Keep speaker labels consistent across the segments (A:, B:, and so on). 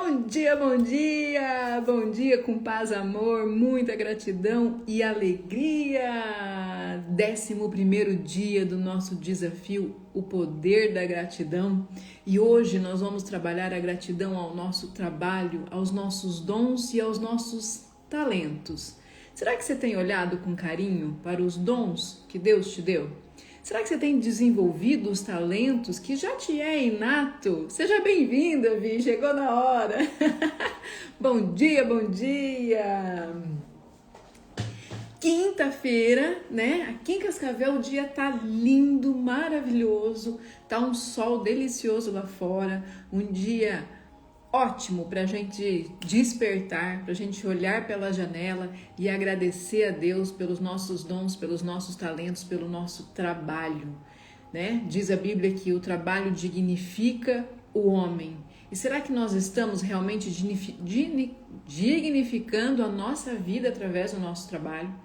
A: Bom dia, bom dia! Bom dia com paz, amor, muita gratidão e alegria! 11º dia do nosso desafio, o poder da gratidão. E hoje nós vamos trabalhar a gratidão ao nosso trabalho, aos nossos dons e aos nossos talentos. Será que você tem olhado com carinho para os dons que Deus te deu? Será que você tem desenvolvido os talentos que já te é inato? Seja bem-vinda, Vi, chegou na hora. Bom dia, bom dia. Quinta-feira, né? Aqui em Cascavel o dia tá lindo, maravilhoso. Tá um sol delicioso lá fora, um dia ótimo para a gente despertar, para a gente olhar pela janela e agradecer a Deus pelos nossos dons, pelos nossos talentos, pelo nosso trabalho, né? Diz a Bíblia que o trabalho dignifica o homem. E será que nós estamos realmente dignificando a nossa vida através do nosso trabalho?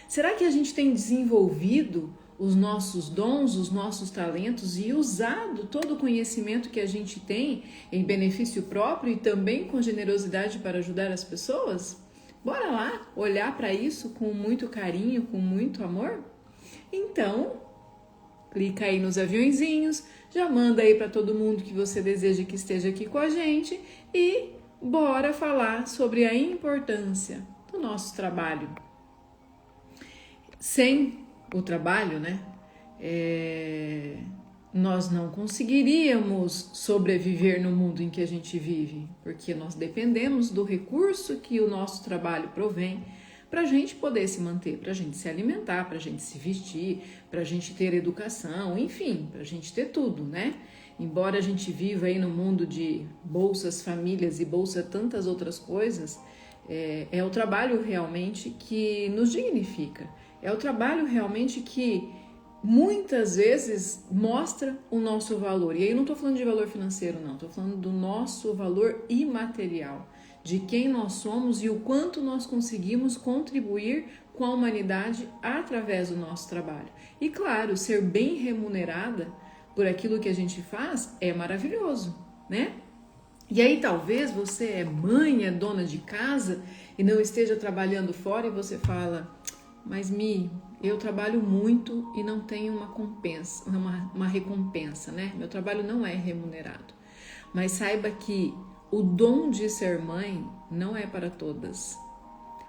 A: Será que a gente tem desenvolvido os nossos dons, os nossos talentos e usado todo o conhecimento que a gente tem em benefício próprio e também com generosidade para ajudar as pessoas? Bora lá olhar para isso com muito carinho, com muito amor? Então, clica aí nos aviõezinhos, já manda aí para todo mundo que você deseja que esteja aqui com a gente e bora falar sobre a importância do nosso trabalho. Sem o trabalho, né? Nós não conseguiríamos sobreviver no mundo em que a gente vive, porque nós dependemos do recurso que o nosso trabalho provém para a gente poder se manter, para a gente se alimentar, para a gente se vestir, para a gente ter educação, enfim, para a gente ter tudo, né? Embora a gente viva aí no mundo de bolsas famílias e bolsa tantas outras coisas, é o trabalho realmente que nos dignifica. É o trabalho realmente que muitas vezes mostra o nosso valor. E aí eu não estou falando de valor financeiro, não. Estou falando do nosso valor imaterial, de quem nós somos e o quanto nós conseguimos contribuir com a humanidade através do nosso trabalho. E claro, ser bem remunerada por aquilo que a gente faz é maravilhoso, né? E aí talvez você é mãe, é dona de casa e não esteja trabalhando fora e você fala... Mas eu trabalho muito e não tenho uma recompensa, né? Meu trabalho não é remunerado. Mas saiba que o dom de ser mãe não é para todas.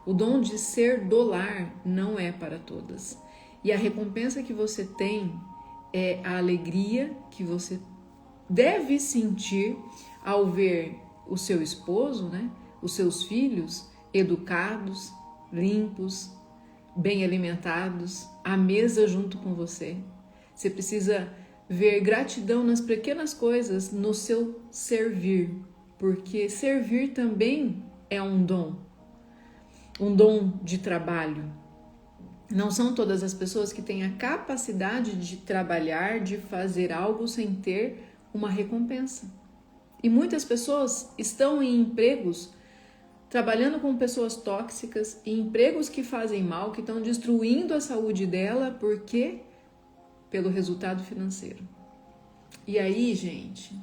A: O dom de ser do lar não é para todas. E a recompensa que você tem é a alegria que você deve sentir ao ver o seu esposo, né? Os seus filhos educados, limpos, bem alimentados, à mesa junto com você. Você precisa ver gratidão nas pequenas coisas, no seu servir, porque servir também é um dom de trabalho. Não são todas as pessoas que têm a capacidade de trabalhar, de fazer algo sem ter uma recompensa. E muitas pessoas estão em empregos trabalhando com pessoas tóxicas e empregos que fazem mal, que estão destruindo a saúde dela, porque pelo resultado financeiro. E aí, gente,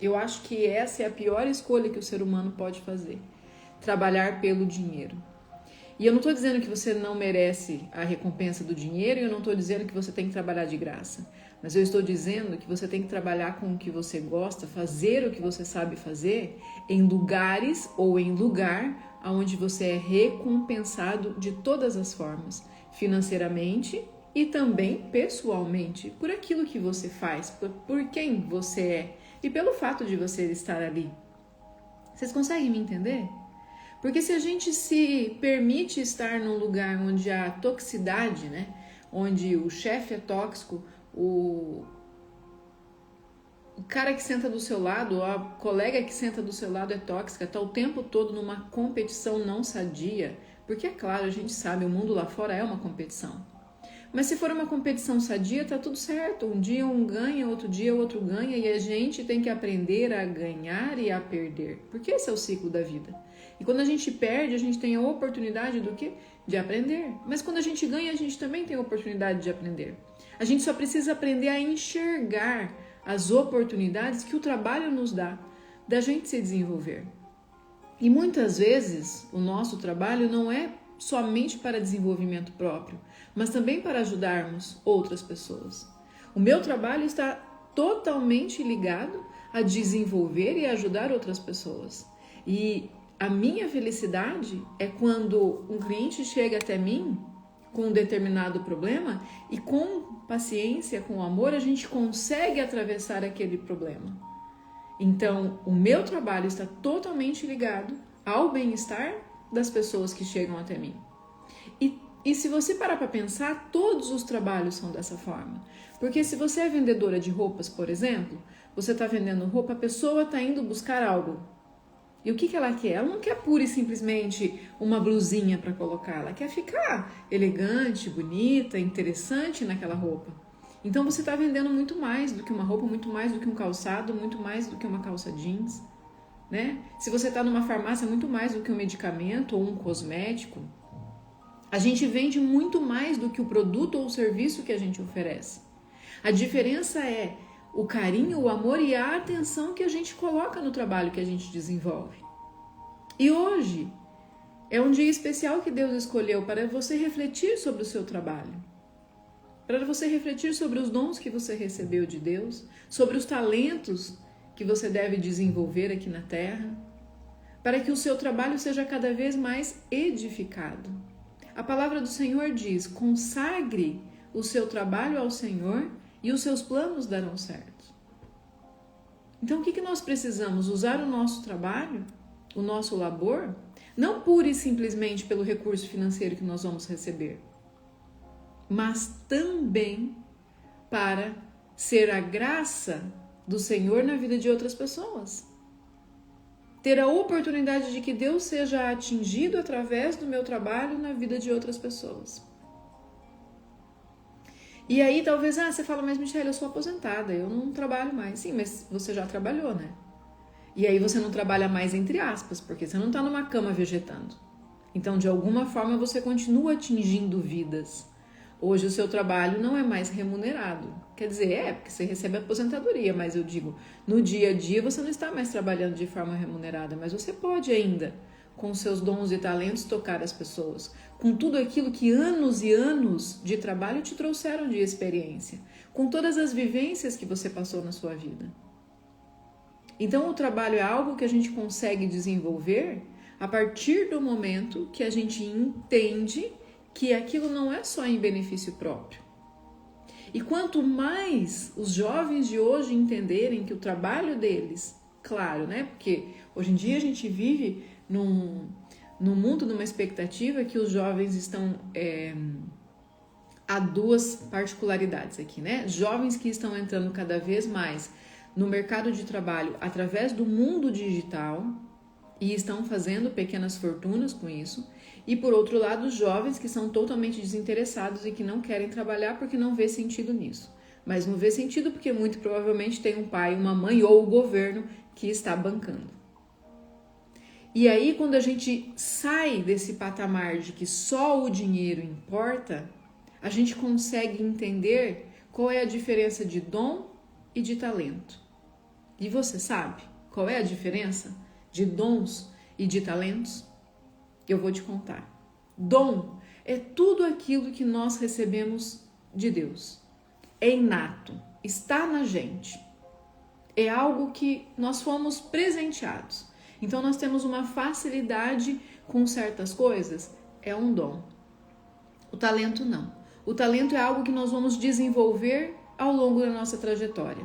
A: eu acho que essa é a pior escolha que o ser humano pode fazer, trabalhar pelo dinheiro. E eu não estou dizendo que você não merece a recompensa do dinheiro, e eu não estou dizendo que você tem que trabalhar de graça, mas eu estou dizendo que você tem que trabalhar com o que você gosta, fazer o que você sabe fazer em lugares ou em lugar onde você é recompensado de todas as formas, financeiramente e também pessoalmente, por aquilo que você faz, por quem você é e pelo fato de você estar ali. Vocês conseguem me entender? Porque se a gente se permite estar num lugar onde há toxicidade, né? Onde o chefe é tóxico, o cara que senta do seu lado, a colega que senta do seu lado é tóxica, está o tempo todo numa competição não sadia, porque é claro, a gente sabe, o mundo lá fora é uma competição. Mas se for uma competição sadia, tá tudo certo. Um dia um ganha, outro dia o outro ganha, e a gente tem que aprender a ganhar e a perder, porque esse é o ciclo da vida. E quando a gente perde, a gente tem a oportunidade do quê? De aprender. Mas quando a gente ganha, a gente também tem a oportunidade de aprender. A gente só precisa aprender a enxergar as oportunidades que o trabalho nos dá, da gente se desenvolver. E muitas vezes o nosso trabalho não é somente para desenvolvimento próprio, mas também para ajudarmos outras pessoas. O meu trabalho está totalmente ligado a desenvolver e ajudar outras pessoas. E a minha felicidade é quando um cliente chega até mim com um determinado problema e com paciência, com amor, a gente consegue atravessar aquele problema. Então, o meu trabalho está totalmente ligado ao bem-estar das pessoas que chegam até mim. E se você parar para pensar, todos os trabalhos são dessa forma. Porque se você é vendedora de roupas, por exemplo, você está vendendo roupa, a pessoa está indo buscar algo. E o que ela quer? Ela não quer pura e simplesmente uma blusinha para colocar. Ela quer ficar elegante, bonita, interessante naquela roupa. Então você está vendendo muito mais do que uma roupa, muito mais do que um calçado, muito mais do que uma calça jeans, né? Se você está numa farmácia, muito mais do que um medicamento ou um cosmético. A gente vende muito mais do que o produto ou o serviço que a gente oferece. A diferença é o carinho, o amor e a atenção que a gente coloca no trabalho que a gente desenvolve. E hoje é um dia especial que Deus escolheu para você refletir sobre o seu trabalho. Para você refletir sobre os dons que você recebeu de Deus, sobre os talentos que você deve desenvolver aqui na Terra, para que o seu trabalho seja cada vez mais edificado. A palavra do Senhor diz: consagre o seu trabalho ao Senhor e os seus planos darão certo. Então, o que nós precisamos? Usar o nosso trabalho, o nosso labor, não pura e simplesmente pelo recurso financeiro que nós vamos receber, mas também para ser a graça do Senhor na vida de outras pessoas. Ter a oportunidade de que Deus seja atingido através do meu trabalho na vida de outras pessoas. E aí talvez, você fala, mas Michele, eu sou aposentada, eu não trabalho mais. Sim, mas você já trabalhou, né? E aí você não trabalha mais entre aspas, porque você não está numa cama vegetando. Então, de alguma forma, você continua atingindo vidas. Hoje o seu trabalho não é mais remunerado. Quer dizer, porque você recebe aposentadoria, mas eu digo, no dia a dia você não está mais trabalhando de forma remunerada, mas você pode ainda, com seus dons e talentos, tocar as pessoas, com tudo aquilo que anos e anos de trabalho te trouxeram de experiência, com todas as vivências que você passou na sua vida. Então o trabalho é algo que a gente consegue desenvolver a partir do momento que a gente entende que aquilo não é só em benefício próprio. E quanto mais os jovens de hoje entenderem que o trabalho deles, claro, né? Porque hoje em dia a gente vive num mundo, numa expectativa que os jovens estão... há duas particularidades aqui, né? Jovens que estão entrando cada vez mais no mercado de trabalho através do mundo digital e estão fazendo pequenas fortunas com isso. E por outro lado, os jovens que são totalmente desinteressados e que não querem trabalhar porque não vê sentido nisso. Mas não vê sentido porque muito provavelmente tem um pai, uma mãe ou o governo que está bancando. E aí, quando a gente sai desse patamar de que só o dinheiro importa, a gente consegue entender qual é a diferença de dom e de talento. E você sabe qual é a diferença de dons e de talentos? Eu vou te contar. Dom é tudo aquilo que nós recebemos de Deus. É inato, está na gente. É algo que nós fomos presenteados. Então nós temos uma facilidade com certas coisas, é um dom. O talento não. O talento é algo que nós vamos desenvolver ao longo da nossa trajetória.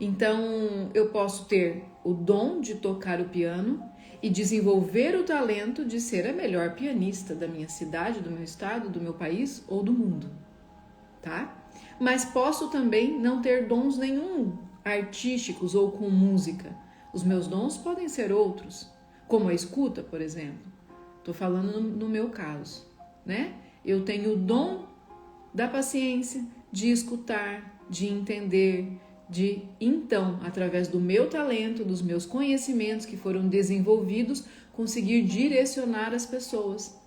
A: Então eu posso ter o dom de tocar o piano e desenvolver o talento de ser a melhor pianista da minha cidade, do meu estado, do meu país ou do mundo, tá? Mas posso também não ter dons nenhum artísticos ou com música. Os meus dons podem ser outros, como a escuta, por exemplo. Estou falando no meu caso, né? Eu tenho o dom da paciência, de escutar, de entender, de então, através do meu talento, dos meus conhecimentos que foram desenvolvidos, conseguir direcionar as pessoas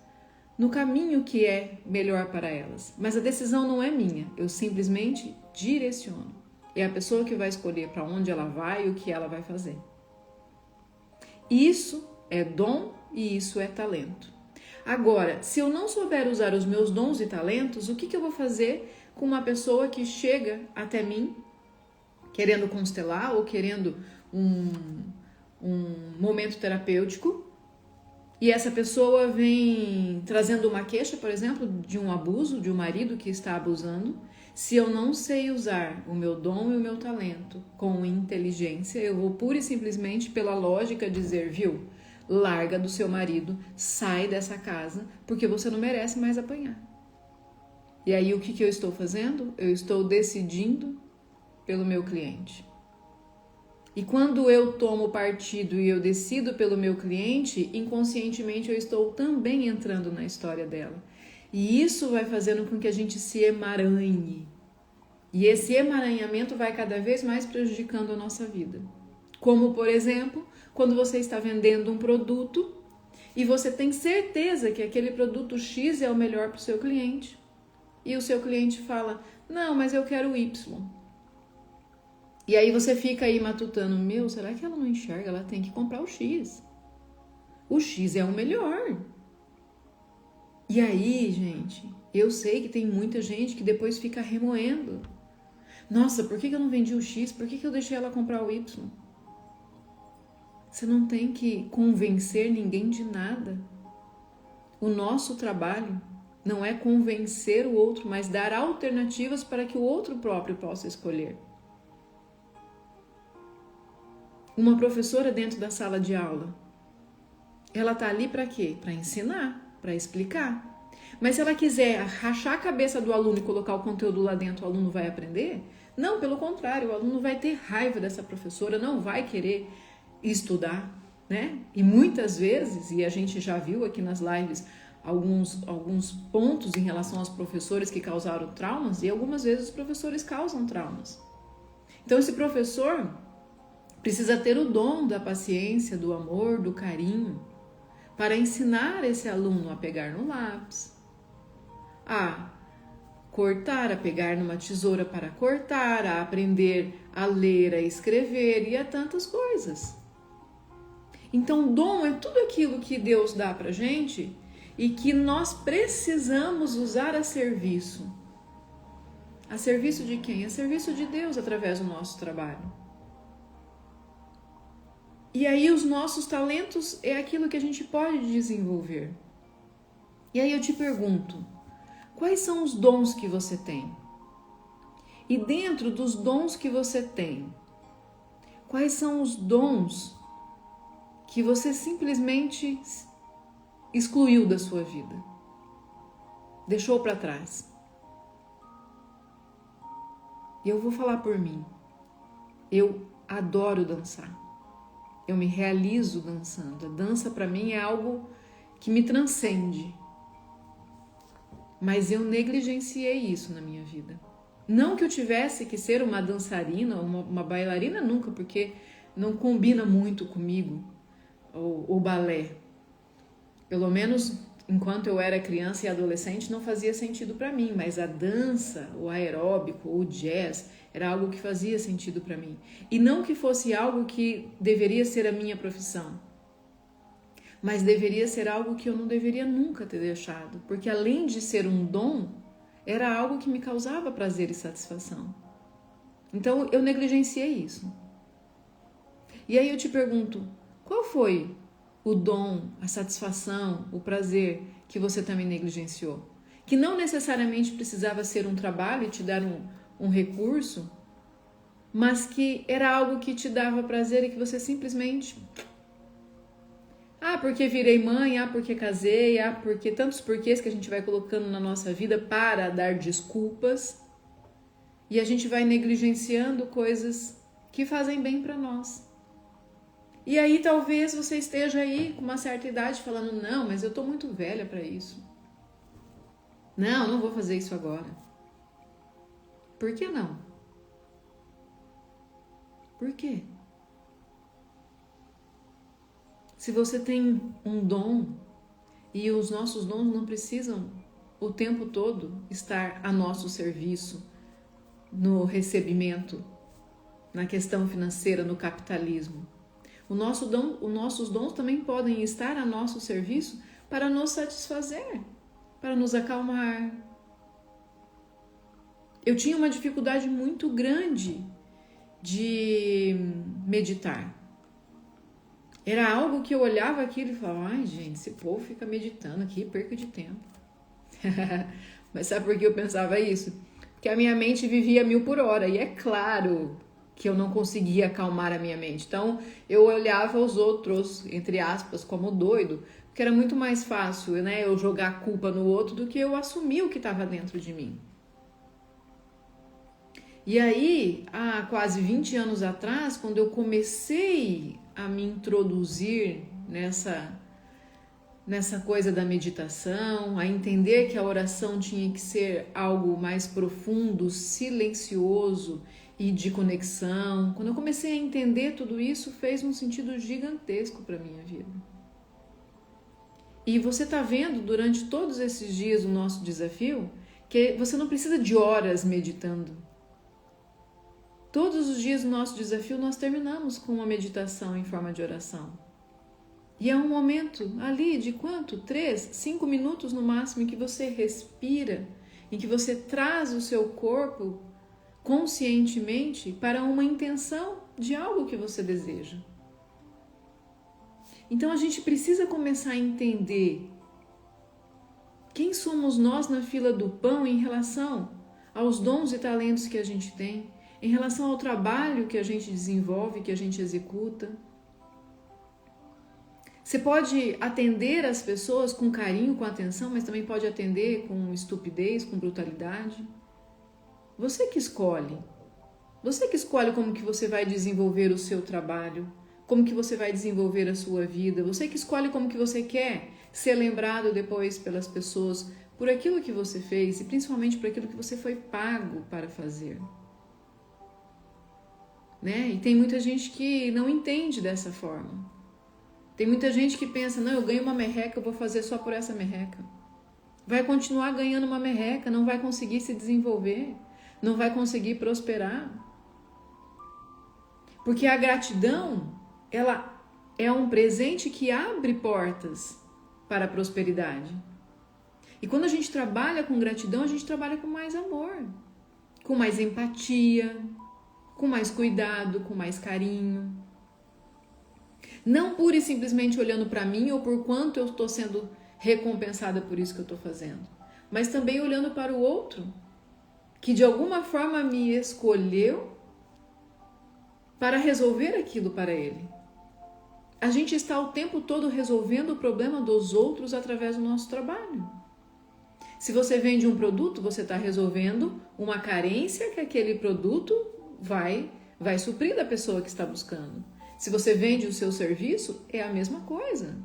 A: no caminho que é melhor para elas. Mas a decisão não é minha, eu simplesmente direciono. É a pessoa que vai escolher para onde ela vai e o que ela vai fazer. Isso é dom e isso é talento. Agora, se eu não souber usar os meus dons e talentos, o que eu vou fazer com uma pessoa que chega até mim querendo constelar ou querendo um momento terapêutico e essa pessoa vem trazendo uma queixa, por exemplo, de um abuso, de um marido que está abusando? Se eu não sei usar o meu dom e o meu talento com inteligência, eu vou pura e simplesmente pela lógica dizer, viu, larga do seu marido, sai dessa casa, porque você não merece mais apanhar. E aí o que eu estou fazendo? Eu estou decidindo pelo meu cliente. E quando eu tomo partido e eu decido pelo meu cliente, inconscientemente eu estou também entrando na história dela. E isso vai fazendo com que a gente se emaranhe. E esse emaranhamento vai cada vez mais prejudicando a nossa vida. Como, por exemplo, quando você está vendendo um produto e você tem certeza que aquele produto X é o melhor para o seu cliente. E o seu cliente fala, não, mas eu quero o Y. E aí você fica aí matutando, será que ela não enxerga? Ela tem que comprar o X. O X é o melhor. E aí, gente, eu sei que tem muita gente que depois fica remoendo. Nossa, por que eu não vendi o X? Por que eu deixei ela comprar o Y? Você não tem que convencer ninguém de nada. O nosso trabalho não é convencer o outro, mas dar alternativas para que o outro próprio possa escolher. Uma professora dentro da sala de aula, ela está ali para quê? Para ensinar, para explicar. Mas se ela quiser rachar a cabeça do aluno e colocar o conteúdo lá dentro, o aluno vai aprender? Não, pelo contrário, o aluno vai ter raiva dessa professora, não vai querer estudar, né? E muitas vezes, e a gente já viu aqui nas lives alguns pontos em relação aos professores que causaram traumas, e algumas vezes os professores causam traumas. Então esse professor precisa ter o dom da paciência, do amor, do carinho, para ensinar esse aluno a pegar no lápis, a cortar, a pegar numa tesoura para cortar, a aprender a ler, a escrever e a tantas coisas. Então, dom é tudo aquilo que Deus dá pra gente e que nós precisamos usar a serviço. A serviço de quem? A serviço de Deus através do nosso trabalho. E aí os nossos talentos é aquilo que a gente pode desenvolver. E aí eu te pergunto, quais são os dons que você tem? E dentro dos dons que você tem, quais são os dons que você simplesmente excluiu da sua vida? Deixou para trás? E eu vou falar por mim. Eu adoro dançar. Eu me realizo dançando. A dança para mim é algo que me transcende. Mas eu negligenciei isso na minha vida. Não que eu tivesse que ser uma dançarina ou uma bailarina nunca, porque não combina muito comigo o balé. Pelo menos enquanto eu era criança e adolescente não fazia sentido para mim, mas a dança, o aeróbico, o jazz era algo que fazia sentido para mim. E não que fosse algo que deveria ser a minha profissão, mas deveria ser algo que eu não deveria nunca ter deixado, porque além de ser um dom, era algo que me causava prazer e satisfação. Então eu negligenciei isso. E aí eu te pergunto, qual foi o dom, a satisfação, o prazer que você também negligenciou? Que não necessariamente precisava ser um trabalho e te dar um recurso, mas que era algo que te dava prazer e que você simplesmente... porque virei mãe, porque casei, porque tantos porquês que a gente vai colocando na nossa vida para dar desculpas e a gente vai negligenciando coisas que fazem bem para nós. E aí talvez você esteja aí com uma certa idade falando, não, mas eu tô muito velha para isso. Não vou fazer isso agora. Por que não? Por quê? Se você tem um dom, e os nossos dons não precisam o tempo todo estar a nosso serviço, no recebimento, na questão financeira, no capitalismo. Os nossos dons também podem estar a nosso serviço para nos satisfazer, para nos acalmar. Eu tinha uma dificuldade muito grande de meditar. Era algo que eu olhava aquilo e falava, ai gente, esse povo fica meditando aqui, perca de tempo. Mas sabe por que eu pensava isso? Porque a minha mente vivia 1000 por hora, e é claro que eu não conseguia acalmar a minha mente. Então eu olhava os outros, entre aspas, como doido, porque era muito mais fácil, né, eu jogar a culpa no outro do que eu assumir o que estava dentro de mim. E aí, há quase 20 anos atrás, quando eu comecei a me introduzir nessa coisa da meditação, a entender que a oração tinha que ser algo mais profundo, silencioso e de conexão, quando eu comecei a entender tudo isso, fez um sentido gigantesco para a minha vida. E você está vendo durante todos esses dias o nosso desafio, que você não precisa de horas meditando. Todos os dias do nosso desafio nós terminamos com uma meditação em forma de oração. E é um momento ali de quanto? 3, 5 minutos no máximo em que você respira, em que você traz o seu corpo conscientemente para uma intenção de algo que você deseja. Então a gente precisa começar a entender quem somos nós na fila do pão em relação aos dons e talentos que a gente tem, em relação ao trabalho que a gente desenvolve, que a gente executa. Você pode atender as pessoas com carinho, com atenção, mas também pode atender com estupidez, com brutalidade. Você que escolhe. Você que escolhe como que você vai desenvolver o seu trabalho, como que você vai desenvolver a sua vida. Você que escolhe como que você quer ser lembrado depois pelas pessoas por aquilo que você fez e principalmente por aquilo que você foi pago para fazer. Né? E tem muita gente que não entende dessa forma. Tem muita gente que pensa, não, eu ganho uma merreca, eu vou fazer só por essa merreca. Vai continuar ganhando uma merreca, não vai conseguir se desenvolver, não vai conseguir prosperar. Porque a gratidão, ela é um presente que abre portas para a prosperidade. E quando a gente trabalha com gratidão, a gente trabalha com mais amor, com mais empatia, com mais cuidado, com mais carinho. Não pura e simplesmente olhando para mim ou por quanto eu estou sendo recompensada por isso que eu estou fazendo, mas também olhando para o outro, que de alguma forma me escolheu para resolver aquilo para ele. A gente está o tempo todo resolvendo o problema dos outros através do nosso trabalho. Se você vende um produto, você está resolvendo uma carência que aquele produto vai suprir da pessoa que está buscando. Se você vende o seu serviço, é a mesma coisa.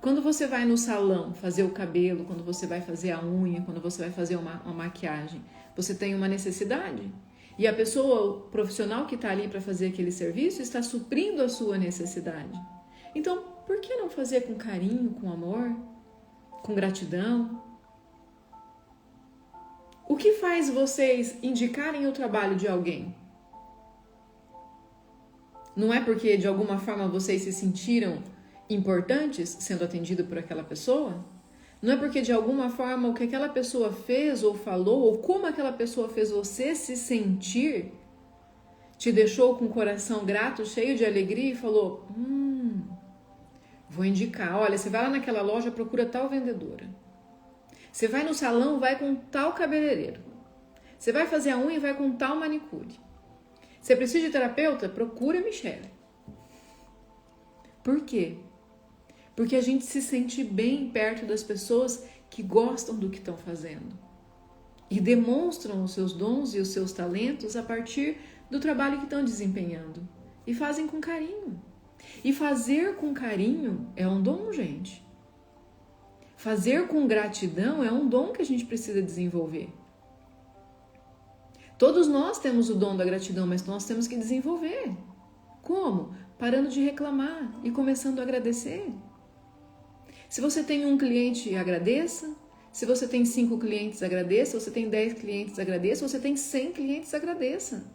A: Quando você vai no salão fazer o cabelo, quando você vai fazer a unha, quando você vai fazer uma maquiagem, você tem uma necessidade. E a pessoa, o profissional que está ali para fazer aquele serviço, está suprindo a sua necessidade. Então, por que não fazer com carinho, com amor, com gratidão? O que faz vocês indicarem o trabalho de alguém? Não é porque de alguma forma vocês se sentiram importantes sendo atendido por aquela pessoa? Não é porque de alguma forma o que aquela pessoa fez ou falou, ou como aquela pessoa fez você se sentir, te deixou com o coração grato, cheio de alegria e falou, vou indicar, olha, você vai lá naquela loja, procura tal vendedora. Você vai no salão, vai com tal cabeleireiro. Você vai fazer a unha, vai com tal manicure. Você precisa de terapeuta? Procura a Michele. Por quê? Porque a gente se sente bem perto das pessoas que gostam do que estão fazendo e demonstram os seus dons e os seus talentos a partir do trabalho que estão desempenhando e fazem com carinho. E fazer com carinho é um dom, gente. Fazer com gratidão é um dom que a gente precisa desenvolver. Todos nós temos o dom da gratidão, mas nós temos que desenvolver. Como? Parando de reclamar e começando a agradecer. Se você tem um cliente, agradeça. Se você tem 5 clientes, agradeça. Se você tem 10 clientes, agradeça. Se você tem 100 clientes, agradeça.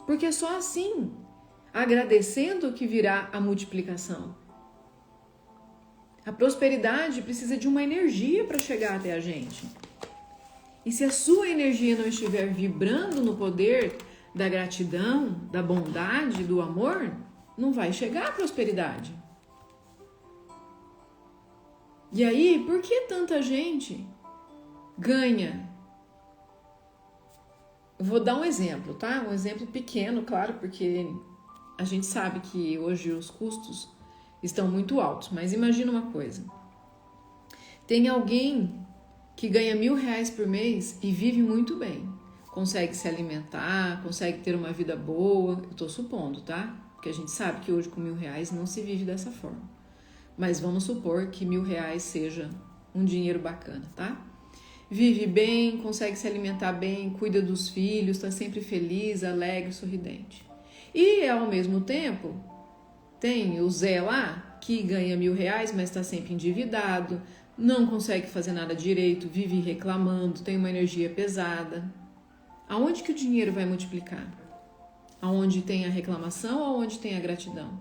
A: Porque é só assim agradecendo que virá a multiplicação. A prosperidade precisa de uma energia para chegar até a gente. E se a sua energia não estiver vibrando no poder da gratidão, da bondade, do amor, não vai chegar a prosperidade. E aí, por que tanta gente ganha? Eu vou dar um exemplo, tá? Um exemplo pequeno, claro, porque a gente sabe que hoje os custos estão muito altos. Mas imagina uma coisa. Tem alguém que ganha R$1.000 por mês e vive muito bem. Consegue se alimentar, consegue ter uma vida boa. Eu tô supondo, tá? Porque a gente sabe que hoje com R$1.000 não se vive dessa forma. Mas vamos supor que R$1.000 seja um dinheiro bacana, tá? Vive bem, consegue se alimentar bem, cuida dos filhos, está sempre feliz, alegre, sorridente. E ao mesmo tempo, tem o Zé lá, que ganha R$1.000, mas está sempre endividado, não consegue fazer nada direito, vive reclamando, tem uma energia pesada. Aonde que o dinheiro vai multiplicar? Aonde tem a reclamação ou aonde tem a gratidão?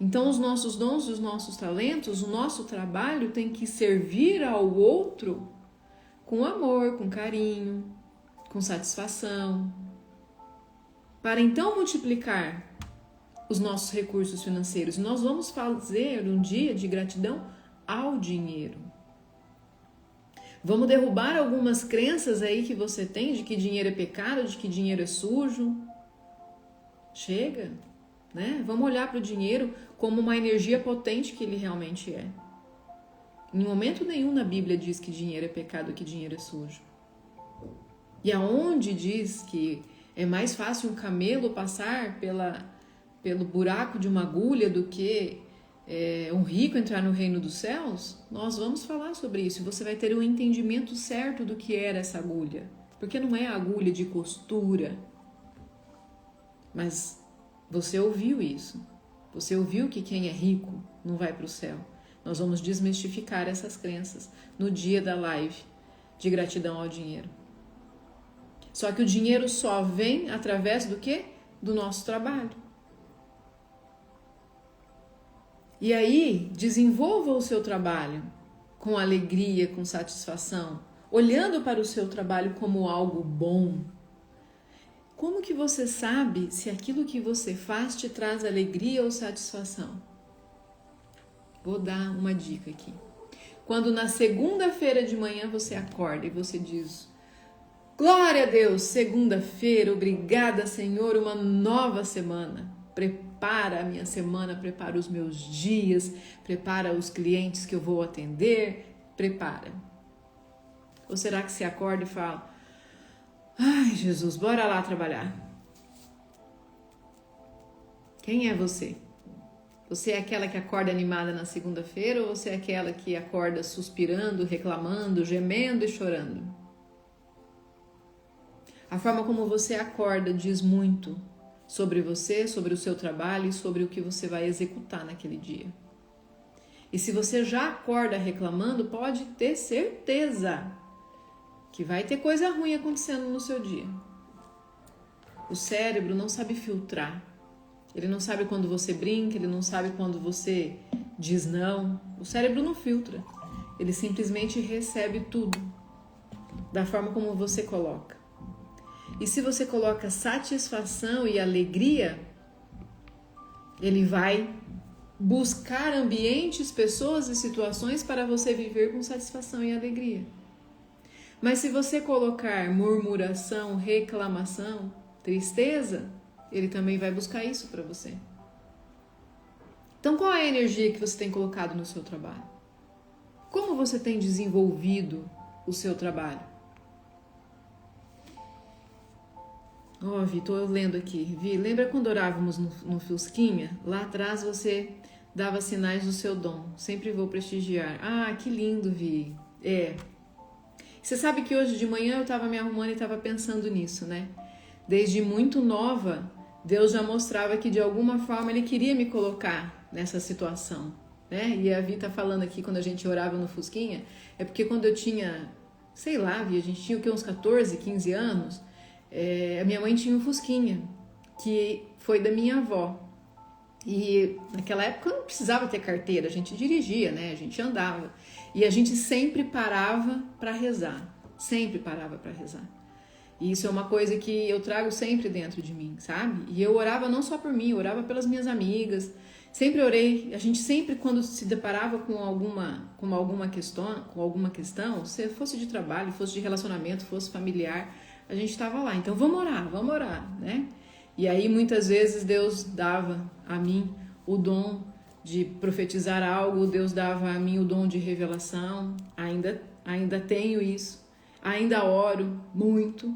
A: Então, os nossos dons, os nossos talentos, o nosso trabalho tem que servir ao outro com amor, com carinho, com satisfação, para então multiplicar os nossos recursos financeiros. Nós vamos fazer um dia de gratidão ao dinheiro. Vamos derrubar algumas crenças aí que você tem de que dinheiro é pecado, de que dinheiro é sujo. Chega, né? Vamos olhar para o dinheiro como uma energia potente que ele realmente é. Em momento nenhum na Bíblia diz que dinheiro é pecado, que dinheiro é sujo. E aonde diz que é mais fácil um camelo passar pelo buraco de uma agulha do que um rico entrar no reino dos céus, nós vamos falar sobre isso. Você vai ter um entendimento certo do que era essa agulha. Porque não é a agulha de costura. Mas você ouviu isso. Você ouviu que quem é rico não vai para o céu. Nós vamos desmistificar essas crenças no dia da live de gratidão ao dinheiro. Só que o dinheiro só vem através do quê? Do nosso trabalho. E aí, desenvolva o seu trabalho com alegria, com satisfação, olhando para o seu trabalho como algo bom. Como que você sabe se aquilo que você faz te traz alegria ou satisfação? Vou dar uma dica aqui. Quando na segunda-feira de manhã você acorda e você diz: glória a Deus, segunda-feira, obrigada Senhor, uma nova semana. Prepara a minha semana, prepara os meus dias, prepara os clientes que eu vou atender, prepara. Ou será que você acorda e fala: ai, Jesus, bora lá trabalhar? Quem é você? Você é aquela que acorda animada na segunda-feira ou você é aquela que acorda suspirando, reclamando, gemendo e chorando? A forma como você acorda diz muito sobre você, sobre o seu trabalho e sobre o que você vai executar naquele dia. E se você já acorda reclamando, pode ter certeza que vai ter coisa ruim acontecendo no seu dia. O cérebro não sabe filtrar. Ele não sabe quando você brinca, ele não sabe quando você diz não. O cérebro não filtra. Ele simplesmente recebe tudo da forma como você coloca. E se você coloca satisfação e alegria, ele vai buscar ambientes, pessoas e situações para você viver com satisfação e alegria. Mas se você colocar murmuração, reclamação, tristeza, ele também vai buscar isso para você. Então, qual é a energia que você tem colocado no seu trabalho? Como você tem desenvolvido o seu trabalho? Ó, Vi, tô lendo aqui. Vi, lembra quando orávamos no Fusquinha? Lá atrás você dava sinais do seu dom. Sempre vou prestigiar. Ah, que lindo, Vi. Você sabe que hoje de manhã eu estava me arrumando e estava pensando nisso, né? Desde muito nova, Deus já mostrava que de alguma forma Ele queria me colocar nessa situação, né? E a Vi tá falando aqui, quando a gente orava no Fusquinha, é porque quando eu tinha, sei lá, Vi, a gente tinha o quê? Uns 14, 15 anos, a minha mãe tinha um Fusquinha, que foi da minha avó. E naquela época eu não precisava ter carteira, a gente dirigia, né? A gente andava. E a gente sempre parava para rezar. Sempre parava para rezar. E isso é uma coisa que eu trago sempre dentro de mim, sabe? E eu orava não só por mim, eu orava pelas minhas amigas. Sempre orei. A gente sempre, quando se deparava com alguma questão, se fosse de trabalho, fosse de relacionamento, fosse familiar, a gente estava lá. Então vamos orar, né? E aí muitas vezes Deus dava a mim o dom de profetizar algo, Deus dava a mim o dom de revelação, ainda tenho isso, ainda oro muito,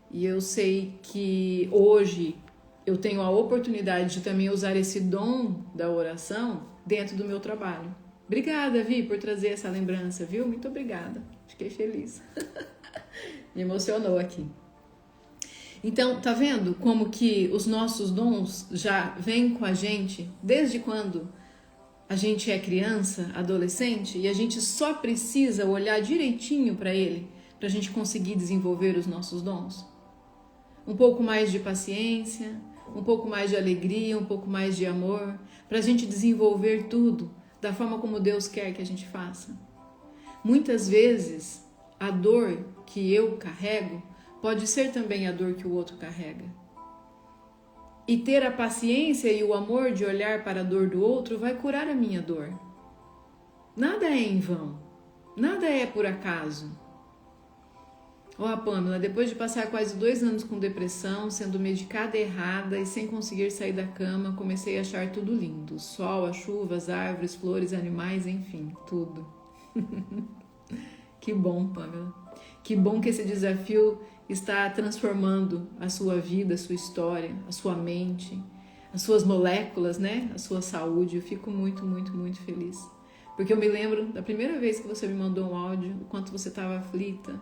A: e eu sei que hoje eu tenho a oportunidade de também usar esse dom da oração dentro do meu trabalho. Obrigada, Vi, por trazer essa lembrança, viu? Muito obrigada, fiquei feliz. Me emocionou aqui. Então, tá vendo como que os nossos dons já vêm com a gente desde quando a gente é criança, adolescente, e a gente só precisa olhar direitinho para ele, para a gente conseguir desenvolver os nossos dons? Um pouco mais de paciência, um pouco mais de alegria, um pouco mais de amor, para a gente desenvolver tudo da forma como Deus quer que a gente faça. Muitas vezes, a dor que eu carrego pode ser também a dor que o outro carrega. E ter a paciência e o amor de olhar para a dor do outro vai curar a minha dor. Nada é em vão. Nada é por acaso. Ó, Pamela, depois de passar quase 2 anos com depressão, sendo medicada errada e sem conseguir sair da cama, comecei a achar tudo lindo. O sol, a chuva, as árvores, flores, animais, enfim, tudo. Que bom, Pamela. Que bom que esse desafio está transformando a sua vida, a sua história, a sua mente, as suas moléculas, né? A sua saúde. Eu fico muito, muito, muito feliz. Porque eu me lembro da primeira vez que você me mandou um áudio, o quanto você estava aflita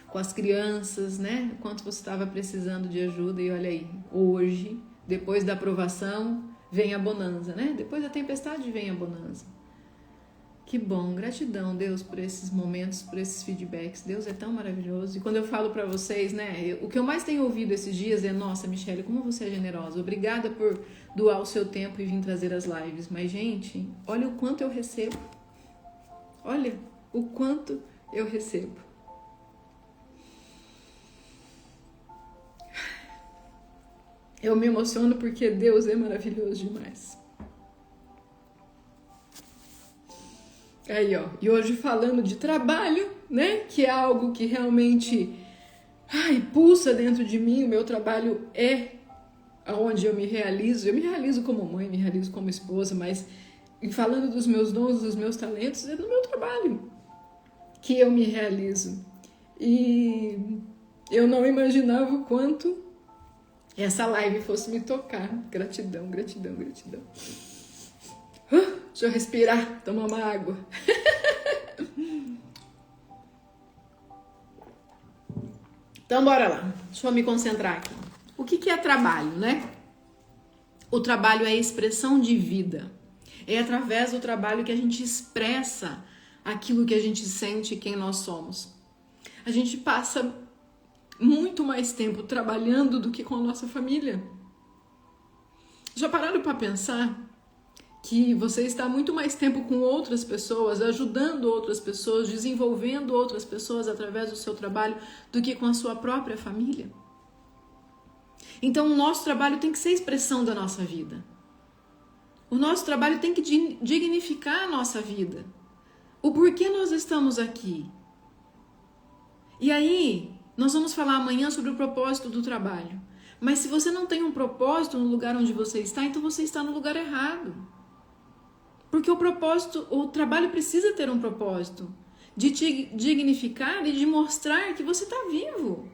A: com as crianças, né? O quanto você estava precisando de ajuda. E olha aí, hoje, depois da aprovação, vem a bonança, né? Depois da tempestade vem a bonança. Que bom, gratidão, Deus, por esses momentos, por esses feedbacks. Deus é tão maravilhoso. E quando eu falo pra vocês, né, o que eu mais tenho ouvido esses dias é: nossa, Michele, como você é generosa. Obrigada por doar o seu tempo e vir trazer as lives. Mas, gente, olha o quanto eu recebo. Olha o quanto eu recebo. Eu me emociono porque Deus é maravilhoso demais. Aí, ó, e hoje falando de trabalho, né, que é algo que realmente pulsa dentro de mim. O meu trabalho é onde eu me realizo como mãe, me realizo como esposa, mas falando dos meus dons, dos meus talentos, é no meu trabalho que eu me realizo. E eu não imaginava o quanto essa live fosse me tocar. Gratidão, gratidão, gratidão. Deixa eu respirar, tomar uma água. Então, bora lá. Deixa eu me concentrar aqui. O que é trabalho, né? O trabalho é a expressão de vida. É através do trabalho que a gente expressa aquilo que a gente sente e quem nós somos. A gente passa muito mais tempo trabalhando do que com a nossa família. Já pararam para pensar que você está muito mais tempo com outras pessoas, ajudando outras pessoas, desenvolvendo outras pessoas através do seu trabalho, do que com a sua própria família? Então, o nosso trabalho tem que ser a expressão da nossa vida. O nosso trabalho tem que dignificar a nossa vida. O porquê nós estamos aqui. E aí, nós vamos falar amanhã sobre o propósito do trabalho. Mas se você não tem um propósito no lugar onde você está, então você está no lugar errado. Porque o trabalho precisa ter um propósito de te dignificar e de mostrar que você está vivo.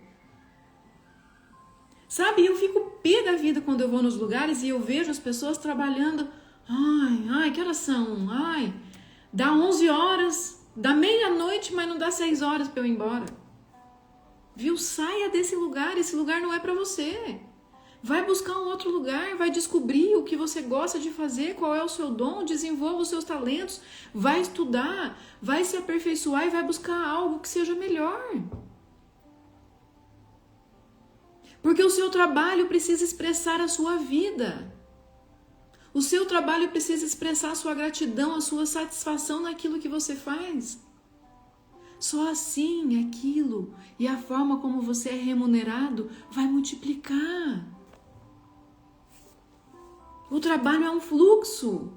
A: Sabe, eu fico pé da vida quando eu vou nos lugares e eu vejo as pessoas trabalhando. Que horas são? Dá 11 horas, dá meia-noite, mas não dá 6 horas para eu ir embora. Viu? Saia desse lugar, esse lugar não é para você. Vai buscar um outro lugar, vai descobrir o que você gosta de fazer, qual é o seu dom, desenvolva os seus talentos, vai estudar, vai se aperfeiçoar e vai buscar algo que seja melhor. Porque o seu trabalho precisa expressar a sua vida. O seu trabalho precisa expressar a sua gratidão, a sua satisfação naquilo que você faz. Só assim aquilo e a forma como você é remunerado vai multiplicar. O trabalho é um fluxo.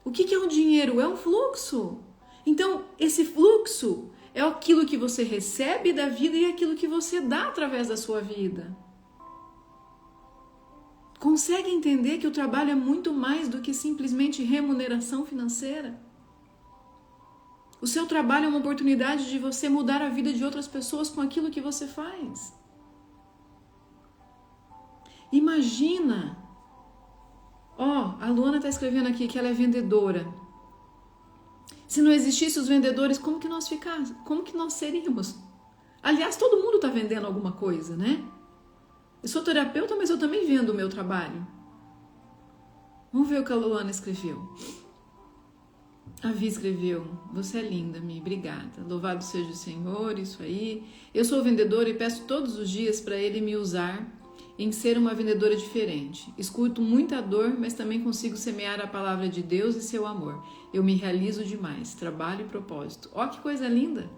A: O que é o dinheiro? É um fluxo. Então, esse fluxo é aquilo que você recebe da vida e aquilo que você dá através da sua vida. Consegue entender que o trabalho é muito mais do que simplesmente remuneração financeira? O seu trabalho é uma oportunidade de você mudar a vida de outras pessoas com aquilo que você faz. Imagina. A Luana está escrevendo aqui que ela é vendedora. Se não existissem os vendedores, como que nós seríamos? Aliás, todo mundo está vendendo alguma coisa, né? Eu sou terapeuta, mas eu também vendo o meu trabalho. Vamos ver o que a Luana escreveu. A Vi escreveu: você é linda, Mi, obrigada. Louvado seja o Senhor, isso aí. Eu sou vendedora e peço todos os dias para Ele me usar em ser uma vendedora diferente. Escuto muita dor, mas também consigo semear a palavra de Deus e seu amor. Eu me realizo demais, trabalho e propósito. Ó, que coisa linda!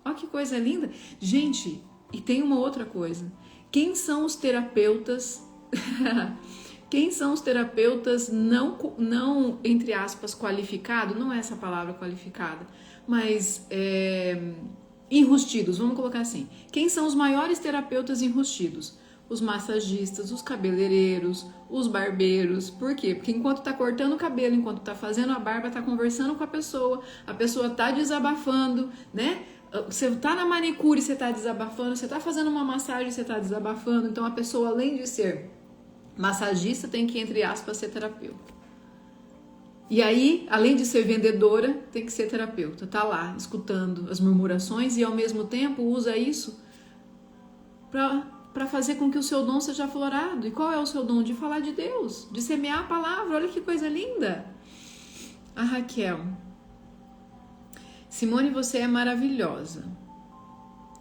A: Ó, que coisa linda! Gente, e tem uma outra coisa. Quem são os terapeutas? Quem são os terapeutas não entre aspas, qualificados? Não é essa palavra qualificada, mas enrustidos, vamos colocar assim. Quem são os maiores terapeutas enrustidos? Os massagistas, os cabeleireiros, os barbeiros. Por quê? Porque enquanto tá cortando o cabelo, enquanto tá fazendo a barba, tá conversando com a pessoa tá desabafando, né? Você tá na manicure, você tá desabafando, você tá fazendo uma massagem, você tá desabafando. Então a pessoa, além de ser massagista, tem que, entre aspas, ser terapeuta. E aí, além de ser vendedora, tem que ser terapeuta. Tá lá, escutando as murmurações e ao mesmo tempo usa isso para fazer com que o seu dom seja aflorado. E qual é o seu dom? De falar de Deus, de semear a palavra. Olha que coisa linda. A Raquel: Simone, você é maravilhosa.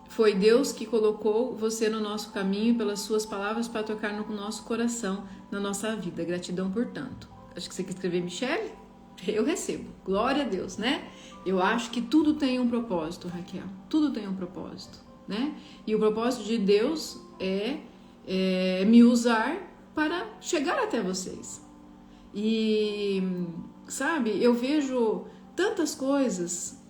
A: Foi Deus que colocou você no nosso caminho pelas suas palavras para tocar no nosso coração, na nossa vida. Gratidão por tanto. Acho que você quer escrever Michele? Eu recebo. Glória a Deus, né? Eu acho que tudo tem um propósito, Raquel. Tudo tem um propósito, né? E o propósito de Deus é me usar para chegar até vocês. E, sabe, eu vejo tantas coisas,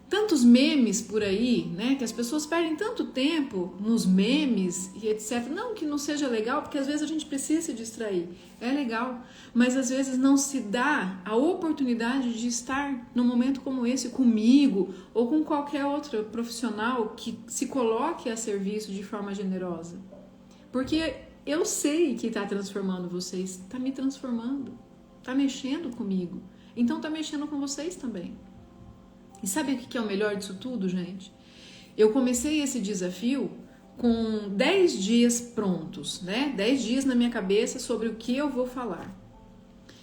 A: tantos memes por aí, né? Que as pessoas perdem tanto tempo nos memes e etc. Não que não seja legal, porque às vezes a gente precisa se distrair. É legal, mas às vezes não se dá a oportunidade de estar num momento como esse comigo ou com qualquer outro profissional que se coloque a serviço de forma generosa. Porque eu sei que está transformando vocês, está me transformando, está mexendo comigo. Então está mexendo com vocês também. E sabe o que é o melhor disso tudo, gente? Eu comecei esse desafio com 10 dias prontos, né? 10 dias na minha cabeça sobre o que eu vou falar.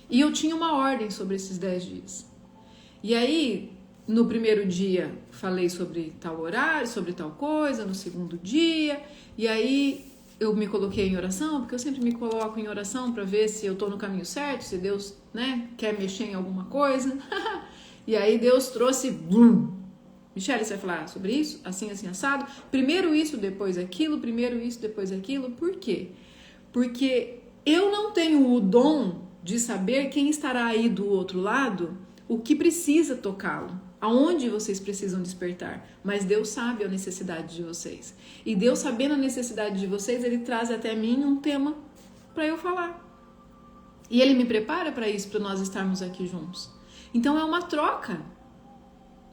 A: E eu tinha uma ordem sobre esses 10 dias. E aí, no primeiro dia, falei sobre tal horário, sobre tal coisa, no segundo dia, e aí eu me coloquei em oração, porque eu sempre me coloco em oração para ver se eu tô no caminho certo, se Deus, né, quer mexer em alguma coisa. E aí Deus trouxe, Michele, você vai falar sobre isso? Assim, assim, assado? Primeiro isso, depois aquilo, primeiro isso, depois aquilo. Por quê? Porque eu não tenho o dom de saber quem estará aí do outro lado, o que precisa tocá-lo, aonde vocês precisam despertar. Mas Deus sabe a necessidade de vocês. E Deus, sabendo a necessidade de vocês, Ele traz até mim um tema para eu falar. E Ele me prepara para isso, para nós estarmos aqui juntos. Então é uma troca.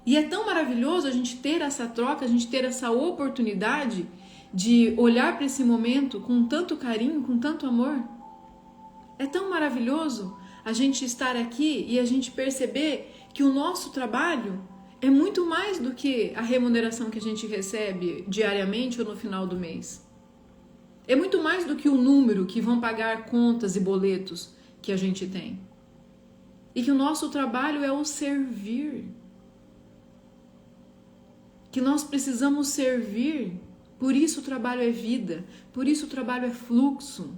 A: E é tão maravilhoso a gente ter essa troca, a gente ter essa oportunidade de olhar para esse momento com tanto carinho, com tanto amor. É tão maravilhoso a gente estar aqui e a gente perceber que o nosso trabalho é muito mais do que a remuneração que a gente recebe diariamente ou no final do mês. É muito mais do que o número que vão pagar contas e boletos que a gente tem. E que o nosso trabalho é o servir. Que nós precisamos servir Por isso o trabalho é vida, por isso o trabalho é fluxo.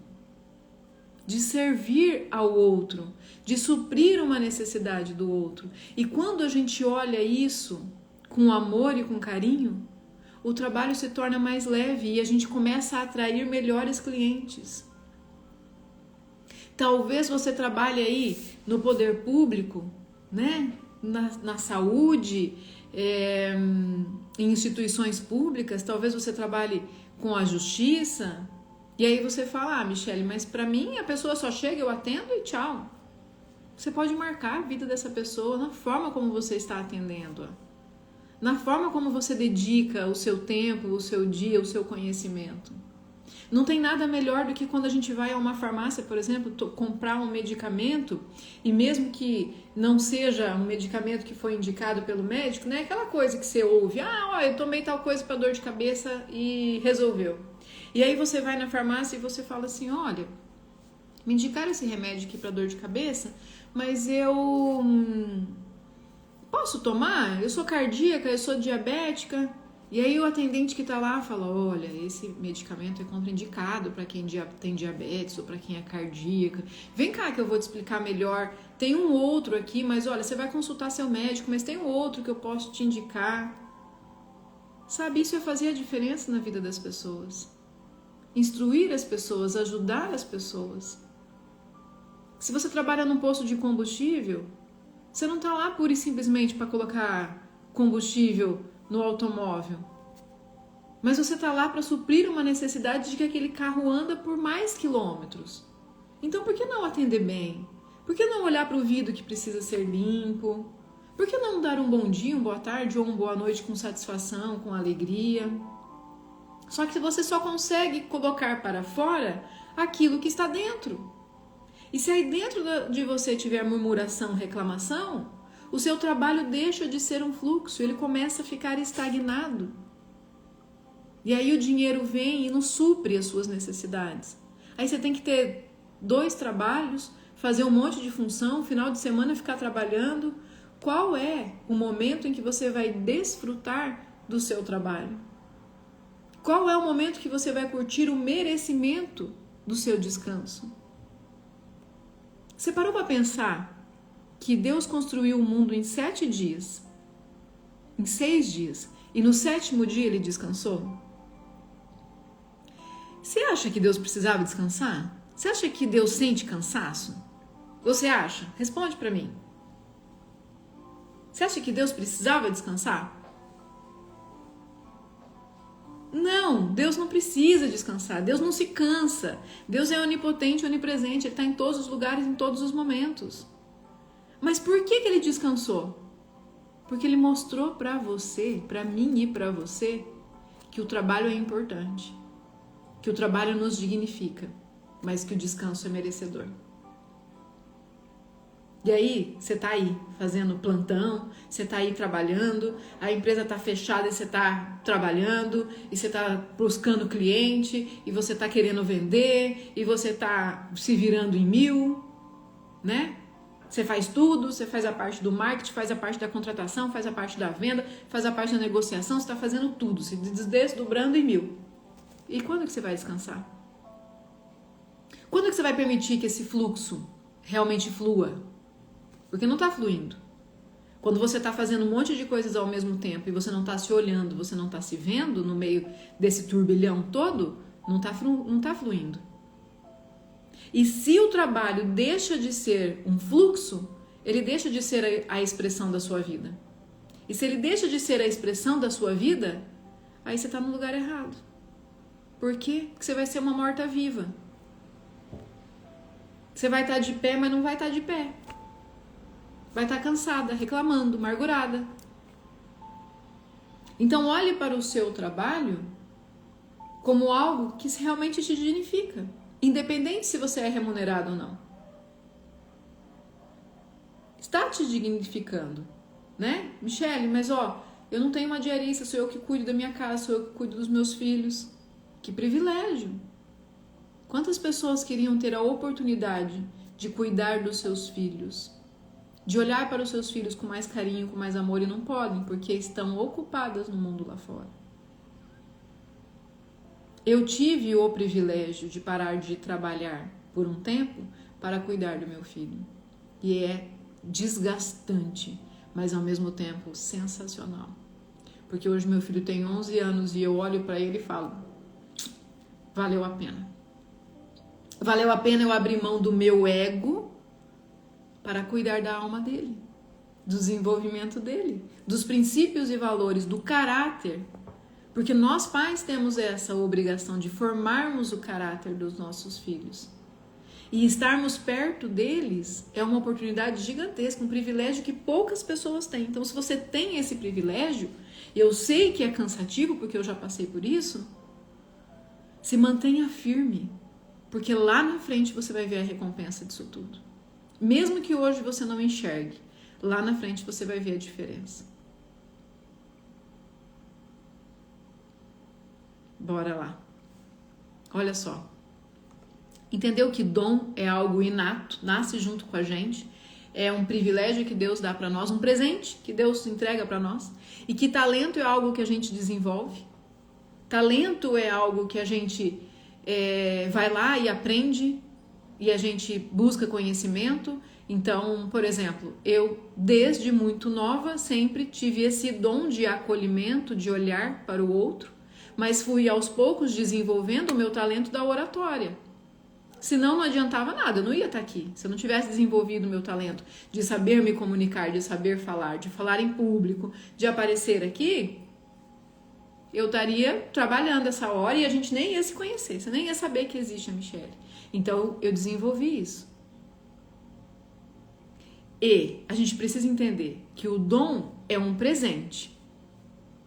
A: De servir ao outro, de suprir uma necessidade do outro. E quando a gente olha isso com amor e com carinho, o trabalho se torna mais leve e a gente começa a atrair melhores clientes. Talvez você trabalhe aí no poder público, né? Na saúde, em instituições públicas, talvez você trabalhe com a justiça. E aí você fala, Michele, mas para mim a pessoa só chega, eu atendo e tchau. Você pode marcar a vida dessa pessoa na forma como você está atendendo, na forma como você dedica o seu tempo, o seu dia, o seu conhecimento. Não tem nada melhor do que quando a gente vai a uma farmácia, por exemplo, comprar um medicamento, e mesmo que não seja um medicamento que foi indicado pelo médico, né? Aquela coisa que você ouve, eu tomei tal coisa para dor de cabeça e resolveu. E aí você vai na farmácia e você fala assim, olha, me indicaram esse remédio aqui para dor de cabeça, mas eu posso tomar? Eu sou cardíaca, eu sou diabética. E aí o atendente que tá lá fala, olha, esse medicamento é contraindicado para quem tem diabetes ou para quem é cardíaca. Vem cá que eu vou te explicar melhor. Tem um outro aqui, mas olha, você vai consultar seu médico, mas tem um outro que eu posso te indicar. Sabe, isso é fazer a diferença na vida das pessoas. Instruir as pessoas, ajudar as pessoas. Se você trabalha num posto de combustível, você não tá lá pura e simplesmente para colocar combustível no automóvel, mas você está lá para suprir uma necessidade de que aquele carro anda por mais quilômetros. Então por que não atender bem? Por que não olhar para o vidro que precisa ser limpo? Por que não dar um bom dia, uma boa tarde ou uma boa noite com satisfação, com alegria? Só que você só consegue colocar para fora aquilo que está dentro. E se aí dentro de você tiver murmuração, reclamação, o seu trabalho deixa de ser um fluxo, ele começa a ficar estagnado. E aí o dinheiro vem e não supre as suas necessidades. Aí você tem que ter 2 trabalhos, fazer um monte de função, final de semana ficar trabalhando. Qual é o momento em que você vai desfrutar do seu trabalho? Qual é o momento que você vai curtir o merecimento do seu descanso? Você parou para pensar que Deus construiu o mundo em 7 dias, em 6 dias, e no 7º dia ele descansou? Você acha que Deus precisava descansar? Você acha que Deus sente cansaço? Você acha? Responde para mim. Você acha que Deus precisava descansar? Não, Deus não precisa descansar, Deus não se cansa. Deus é onipotente, onipresente, ele está em todos os lugares, em todos os momentos. Mas por que ele descansou? Porque ele mostrou para você, para mim e para você, que o trabalho é importante, que o trabalho nos dignifica, mas que o descanso é merecedor. E aí, você tá aí fazendo plantão, você tá aí trabalhando, a empresa tá fechada e você tá trabalhando, e você tá buscando cliente, e você tá querendo vender, e você tá se virando em 1000, né? Você faz tudo, você faz a parte do marketing, faz a parte da contratação, faz a parte da venda, faz a parte da negociação, você está fazendo tudo, se desdobrando em 1000. E quando que você vai descansar? Quando que você vai permitir que esse fluxo realmente flua? Porque não está fluindo. Quando você está fazendo um monte de coisas ao mesmo tempo e você não está se olhando, você não está se vendo no meio desse turbilhão todo, não está fluindo. E se o trabalho deixa de ser um fluxo, ele deixa de ser a expressão da sua vida. E se ele deixa de ser a expressão da sua vida, aí você está no lugar errado. Por quê? Porque você vai ser uma morta-viva. Você vai estar de pé, mas não vai estar de pé. Vai estar cansada, reclamando, amargurada. Então olhe para o seu trabalho como algo que realmente te dignifica. Independente se você é remunerado ou não. Está te dignificando, né? Michele, mas eu não tenho uma diarista, sou eu que cuido da minha casa, sou eu que cuido dos meus filhos. Que privilégio! Quantas pessoas queriam ter a oportunidade de cuidar dos seus filhos, de olhar para os seus filhos com mais carinho, com mais amor e não podem, porque estão ocupadas no mundo lá fora. Eu tive o privilégio de parar de trabalhar por um tempo para cuidar do meu filho. E é desgastante, mas ao mesmo tempo sensacional. Porque hoje meu filho tem 11 anos e eu olho para ele e falo, valeu a pena. Valeu a pena eu abrir mão do meu ego para cuidar da alma dele, do desenvolvimento dele, dos princípios e valores, do caráter. Porque nós pais temos essa obrigação de formarmos o caráter dos nossos filhos. E estarmos perto deles é uma oportunidade gigantesca, um privilégio que poucas pessoas têm. Então, se você tem esse privilégio, eu sei que é cansativo, porque eu já passei por isso, se mantenha firme, porque lá na frente você vai ver a recompensa disso tudo. Mesmo que hoje você não enxergue, lá na frente você vai ver a diferença. Bora lá. Olha só. Entendeu que dom é algo inato, nasce junto com a gente, é um privilégio que Deus dá para nós, um presente que Deus entrega para nós, e que talento é algo que a gente desenvolve. Talento é algo que a gente vai lá e aprende, e a gente busca conhecimento. Então, por exemplo, eu desde muito nova sempre tive esse dom de acolhimento, de olhar para o outro, mas fui aos poucos desenvolvendo o meu talento da oratória. Senão não adiantava nada, eu não ia estar aqui. Se eu não tivesse desenvolvido o meu talento de saber me comunicar, de saber falar, de falar em público, de aparecer aqui, eu estaria trabalhando essa hora e a gente nem ia se conhecer, você nem ia saber que existe a Michele. Então eu desenvolvi isso. E a gente precisa entender que o dom é um presente.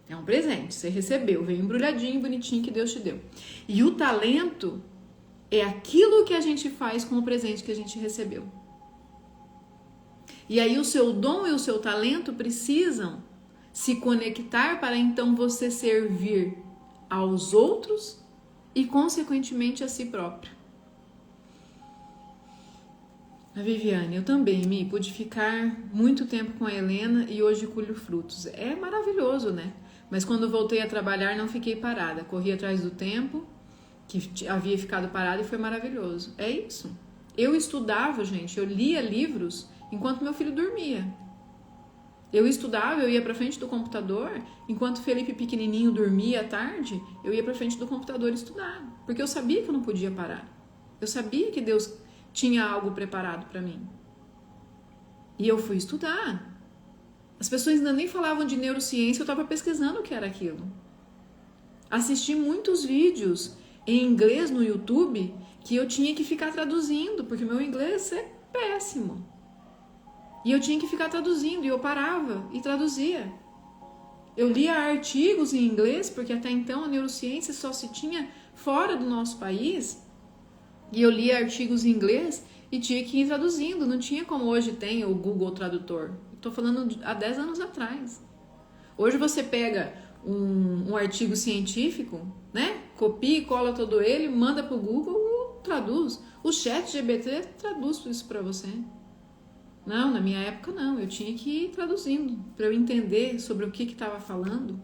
A: É um presente, você recebeu, veio embrulhadinho, bonitinho que Deus te deu. E o talento é aquilo que a gente faz com o presente que a gente recebeu. E aí o seu dom e o seu talento precisam se conectar para então você servir aos outros e consequentemente a si próprio. A Viviane, eu também, Mi, pude ficar muito tempo com a Helena e hoje colho frutos. É maravilhoso, né? Mas quando voltei a trabalhar não fiquei parada, corri atrás do tempo que havia ficado parada e foi maravilhoso. É isso. Eu estudava, gente, eu lia livros enquanto meu filho dormia. Eu estudava, eu ia para frente do computador, enquanto Felipe pequenininho dormia à tarde, eu ia para frente do computador estudar, porque eu sabia que eu não podia parar. Eu sabia que Deus tinha algo preparado para mim. E eu fui estudar. As pessoas ainda nem falavam de neurociência, eu estava pesquisando o que era aquilo. Assisti muitos vídeos em inglês no YouTube que eu tinha que ficar traduzindo, porque meu inglês é péssimo. E eu tinha que ficar traduzindo, e eu parava e traduzia. Eu lia artigos em inglês, porque até então a neurociência só se tinha fora do nosso país, e eu lia artigos em inglês e tinha que ir traduzindo, não tinha como hoje tem o Google Tradutor. Estou falando há 10 anos atrás. Hoje você pega um artigo científico, né? Copia e cola todo ele, manda para o Google, traduz. O ChatGPT traduz isso para você. Não, na minha época não, eu tinha que ir traduzindo para eu entender sobre o que estava falando.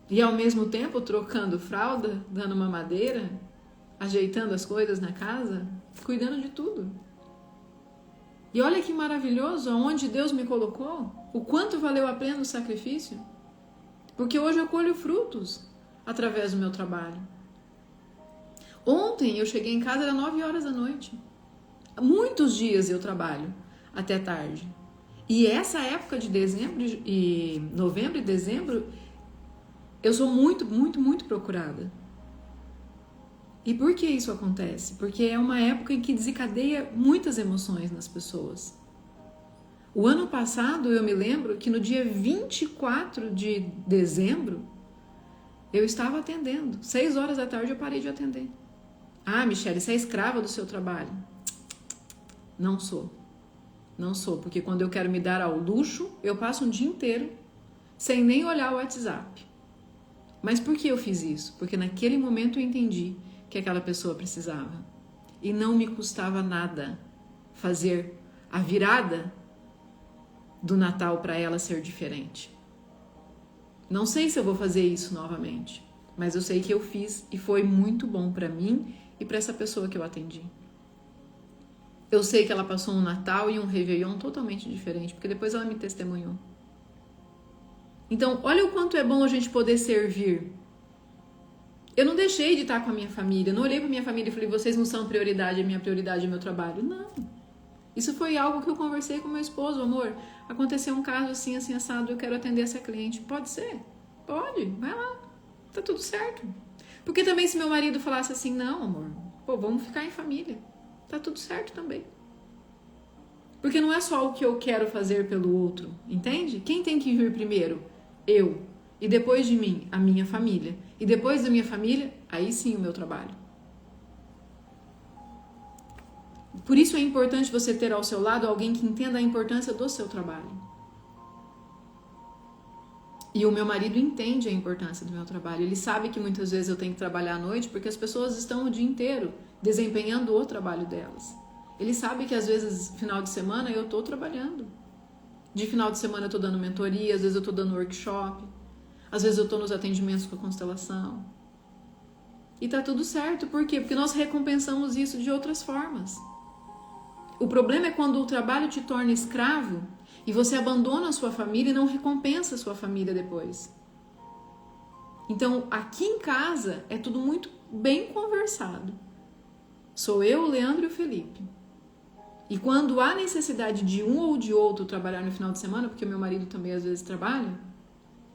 A: E ao mesmo tempo trocando fralda, dando mamadeira, ajeitando as coisas na casa, cuidando de tudo. E olha que maravilhoso aonde Deus me colocou, o quanto valeu a pena o sacrifício. Porque hoje eu colho frutos através do meu trabalho. Ontem eu cheguei em casa, era 9 horas da noite. Muitos dias eu trabalho até tarde. E essa época de dezembro e novembro e dezembro, eu sou muito, muito, muito procurada. E por que isso acontece? Porque é uma época em que desencadeia muitas emoções nas pessoas. O ano passado eu me lembro que no dia 24 de dezembro eu estava atendendo. 6 horas da tarde eu parei de atender. Ah, Michele, você é escrava do seu trabalho? Não sou. Não sou, porque quando eu quero me dar ao luxo, eu passo um dia inteiro sem nem olhar o WhatsApp. Mas por que eu fiz isso? Porque naquele momento eu entendi que aquela pessoa precisava. E não me custava nada fazer a virada do Natal para ela ser diferente. Não sei se eu vou fazer isso novamente, mas eu sei que eu fiz e foi muito bom para mim e para essa pessoa que eu atendi. Eu sei que ela passou um Natal e um Réveillon totalmente diferente, porque depois ela me testemunhou. Então, olha o quanto é bom a gente poder servir. Eu não deixei de estar com a minha família, não olhei para minha família e falei, vocês não são prioridade, a minha prioridade é meu trabalho. Não. Isso foi algo que eu conversei com meu esposo, amor. Aconteceu um caso assim, assim, assado, eu quero atender essa cliente. Pode ser? Pode, vai lá. Tá tudo certo. Porque também se meu marido falasse assim, não, amor, pô, vamos ficar em família. Tá tudo certo também. Porque não é só o que eu quero fazer pelo outro, entende? Quem tem que vir primeiro? Eu. E depois de mim, a minha família. E depois da minha família, aí sim o meu trabalho. Por isso é importante você ter ao seu lado alguém que entenda a importância do seu trabalho. E o meu marido entende a importância do meu trabalho. Ele sabe que muitas vezes eu tenho que trabalhar à noite porque as pessoas estão o dia inteiro desempenhando o trabalho delas. Ele sabe que às vezes, final de semana, eu estou trabalhando. De final de semana eu estou dando mentoria, às vezes eu estou dando workshop, às vezes eu estou nos atendimentos com a constelação. E tá tudo certo. Por quê? Porque nós recompensamos isso de outras formas. O problema é quando o trabalho te torna escravo e você abandona a sua família e não recompensa a sua família depois. Então, aqui em casa é tudo muito bem conversado. Sou eu, o Leandro e o Felipe. E quando há necessidade de um ou de outro trabalhar no final de semana, porque meu marido também às vezes trabalha,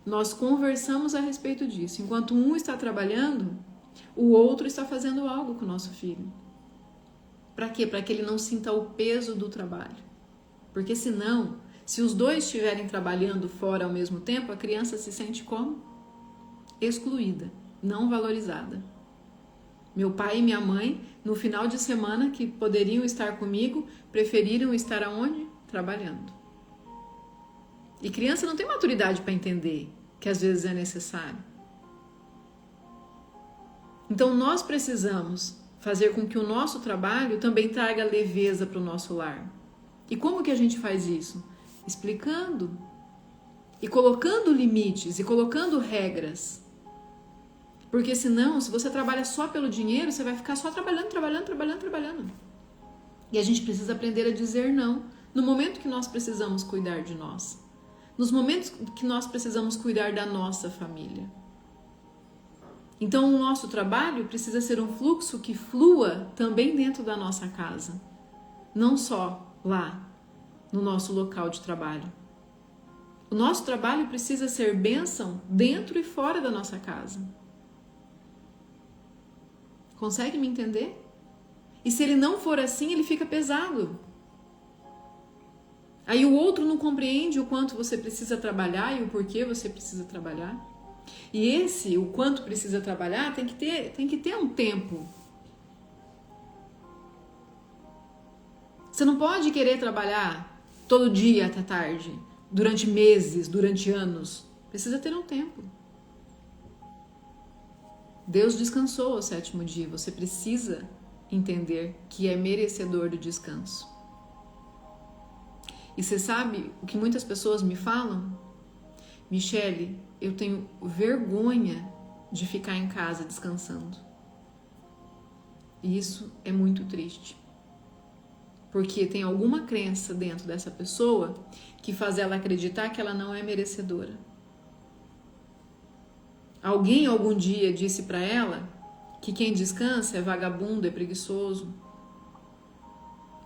A: nós conversamos a respeito disso. Enquanto um está trabalhando, o outro está fazendo algo com o nosso filho. Para quê? Para que ele não sinta o peso do trabalho. Porque senão, se os dois estiverem trabalhando fora ao mesmo tempo, a criança se sente como? Excluída, não valorizada. Meu pai e minha mãe, no final de semana que poderiam estar comigo, preferiram estar aonde? Trabalhando. E criança não tem maturidade para entender que às vezes é necessário. Então nós precisamos fazer com que o nosso trabalho também traga leveza para o nosso lar. E como que a gente faz isso? Explicando e colocando limites e colocando regras. Porque senão, se você trabalha só pelo dinheiro, você vai ficar só trabalhando. E a gente precisa aprender a dizer não no momento que nós precisamos cuidar de nós. Nos momentos que nós precisamos cuidar da nossa família. Então, o nosso trabalho precisa ser um fluxo que flua também dentro da nossa casa. Não só lá, no nosso local de trabalho. O nosso trabalho precisa ser bênção dentro e fora da nossa casa. Consegue me entender? E se ele não for assim, ele fica pesado. Aí o outro não compreende o quanto você precisa trabalhar e o porquê você precisa trabalhar. E esse, o quanto precisa trabalhar, tem que ter um tempo. Você não pode querer trabalhar todo dia até tarde, durante meses, durante anos. Precisa ter um tempo. Deus descansou ao 7º dia. Você precisa entender que é merecedor do descanso. E você sabe o que muitas pessoas me falam? Michele, eu tenho vergonha de ficar em casa descansando. E isso é muito triste. Porque tem alguma crença dentro dessa pessoa que faz ela acreditar que ela não é merecedora. Alguém algum dia disse para ela que quem descansa é vagabundo, é preguiçoso.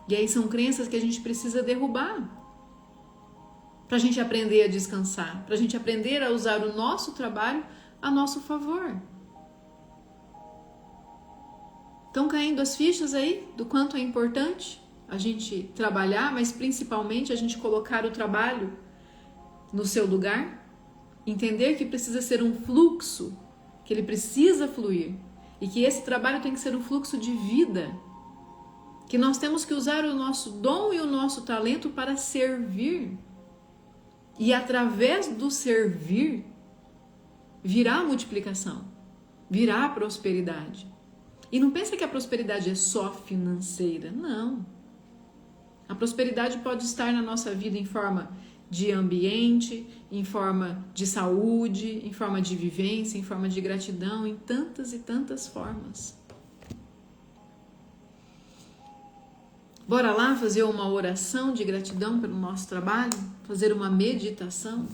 A: E aí são crenças que a gente precisa derrubar. Para a gente aprender a descansar, para a gente aprender a usar o nosso trabalho a nosso favor. Estão caindo as fichas aí do quanto é importante a gente trabalhar, mas principalmente a gente colocar o trabalho no seu lugar? Entender que precisa ser um fluxo, que ele precisa fluir e que esse trabalho tem que ser um fluxo de vida, que nós temos que usar o nosso dom e o nosso talento para servir. E através do servir, virá a multiplicação, virá a prosperidade. E não pensa que a prosperidade é só financeira, não. A prosperidade pode estar na nossa vida em forma de ambiente, em forma de saúde, em forma de vivência, em forma de gratidão, em tantas e tantas formas. Bora lá fazer uma oração de gratidão pelo nosso trabalho? Fazer uma meditação?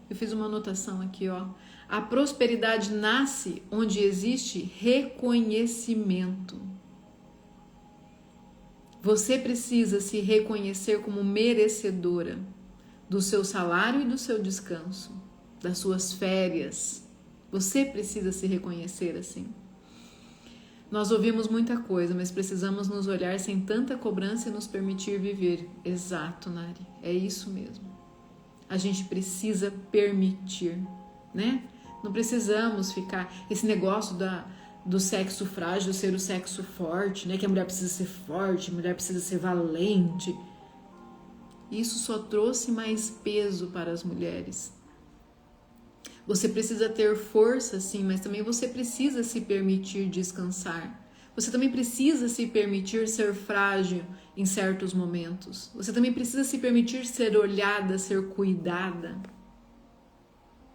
A: Eu fiz uma anotação aqui, ó. A prosperidade nasce onde existe reconhecimento. Você precisa se reconhecer como merecedora do seu salário e do seu descanso, das suas férias. Você precisa se reconhecer assim. Nós ouvimos muita coisa, mas precisamos nos olhar sem tanta cobrança e nos permitir viver. Exato, Nari. É isso mesmo. A gente precisa permitir, né? Não precisamos ficar... Esse negócio do sexo frágil ser o sexo forte, né? Que a mulher precisa ser forte, a mulher precisa ser valente. Isso só trouxe mais peso para as mulheres. Você precisa ter força, sim, mas também você precisa se permitir descansar. Você também precisa se permitir ser frágil em certos momentos. Você também precisa se permitir ser olhada, ser cuidada,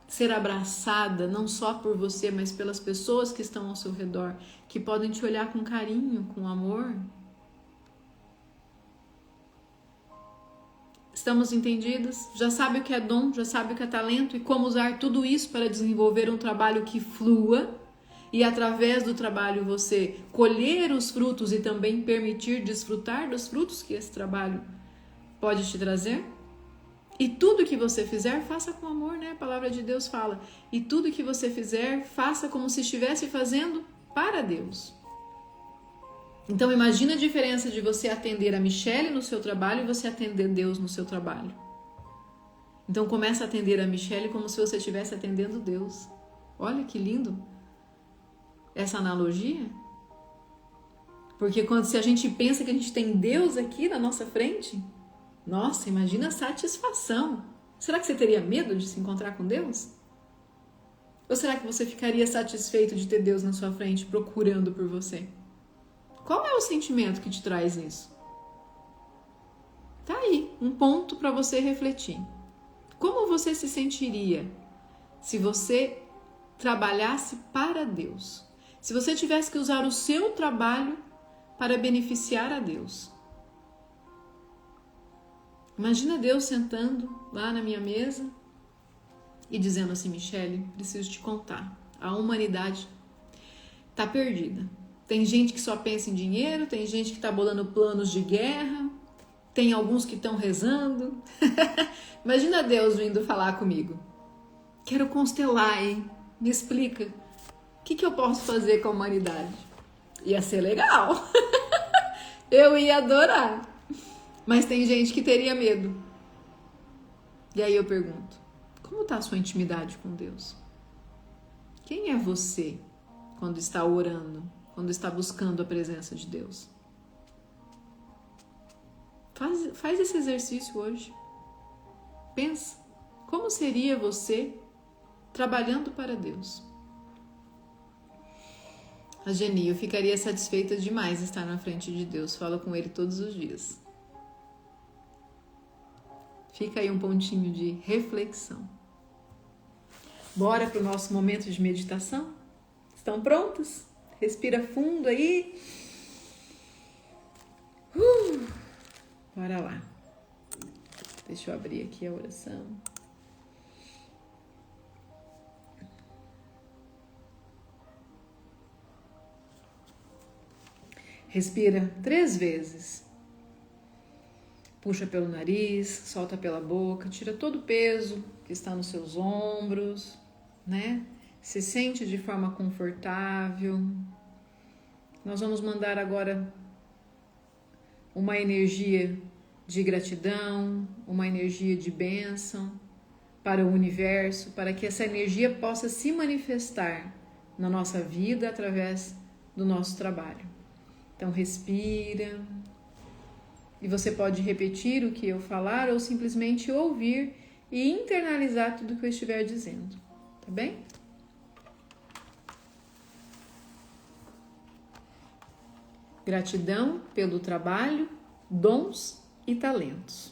A: ser abraçada, não só por você, mas pelas pessoas que estão ao seu redor, que podem te olhar com carinho, com amor. Estamos entendidas? Já sabe o que é dom, já sabe o que é talento e como usar tudo isso para desenvolver um trabalho que flua e através do trabalho você colher os frutos e também permitir desfrutar dos frutos que esse trabalho pode te trazer? E tudo que você fizer, faça com amor, né? A palavra de Deus fala. E tudo que você fizer, faça como se estivesse fazendo para Deus. Então imagina a diferença de você atender a Michele no seu trabalho e você atender Deus no seu trabalho. Então começa a atender a Michele como se você estivesse atendendo Deus. Olha que lindo essa analogia. Porque se a gente pensa que a gente tem Deus aqui na nossa frente, nossa, imagina a satisfação. Será que você teria medo de se encontrar com Deus? Ou será que você ficaria satisfeito de ter Deus na sua frente procurando por você? Qual é o sentimento que te traz isso? Tá aí, um ponto para você refletir. Como você se sentiria se você trabalhasse para Deus? Se você tivesse que usar o seu trabalho para beneficiar a Deus? Imagina Deus sentando lá na minha mesa e dizendo assim: Michele, preciso te contar, a humanidade está perdida. Tem gente que só pensa em dinheiro, tem gente que está bolando planos de guerra, tem alguns que estão rezando. Imagina Deus vindo falar comigo. Quero constelar, hein? Me explica. O que eu posso fazer com a humanidade? Ia ser legal. Eu ia adorar. Mas tem gente que teria medo. E aí eu pergunto, como está a sua intimidade com Deus? Quem é você quando está orando? Quando está buscando a presença de Deus? Faz esse exercício hoje. Pensa, como seria você trabalhando para Deus? A Geni, eu ficaria satisfeita demais de estar na frente de Deus. Fala com Ele todos os dias. Fica aí um pontinho de reflexão. Bora para o nosso momento de meditação? Estão prontos? Respira fundo aí. Bora lá. Deixa eu abrir aqui a oração. Respira 3 vezes. Puxa pelo nariz, solta pela boca, tira todo o peso que está nos seus ombros, né? Se sente de forma confortável. Nós vamos mandar agora uma energia de gratidão, uma energia de bênção para o universo, para que essa energia possa se manifestar na nossa vida através do nosso trabalho. Então respira. E você pode repetir o que eu falar ou simplesmente ouvir e internalizar tudo que eu estiver dizendo, tá bem? Gratidão pelo trabalho, dons e talentos.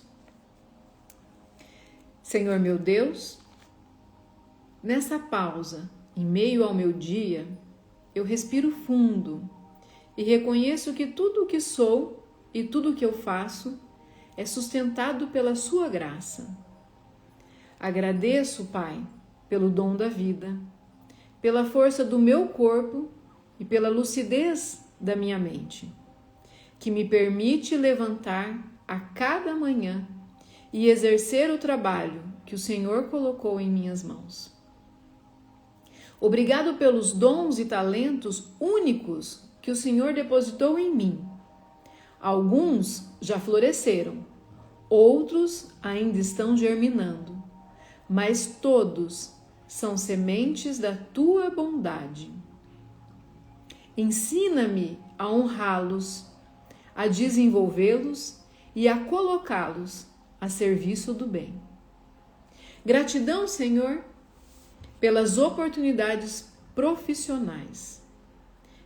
A: Senhor meu Deus, nessa pausa, em meio ao meu dia, eu respiro fundo e reconheço que tudo o que sou e tudo o que eu faço é sustentado pela sua graça. Agradeço, Pai, pelo dom da vida, pela força do meu corpo e pela lucidez da minha mente, que me permite levantar a cada manhã e exercer o trabalho que o Senhor colocou em minhas mãos. Obrigado pelos dons e talentos únicos que o Senhor depositou em mim. Alguns já floresceram, outros ainda estão germinando, mas todos são sementes da tua bondade. Ensina-me a honrá-los, a desenvolvê-los e a colocá-los a serviço do bem. Gratidão, Senhor, pelas oportunidades profissionais,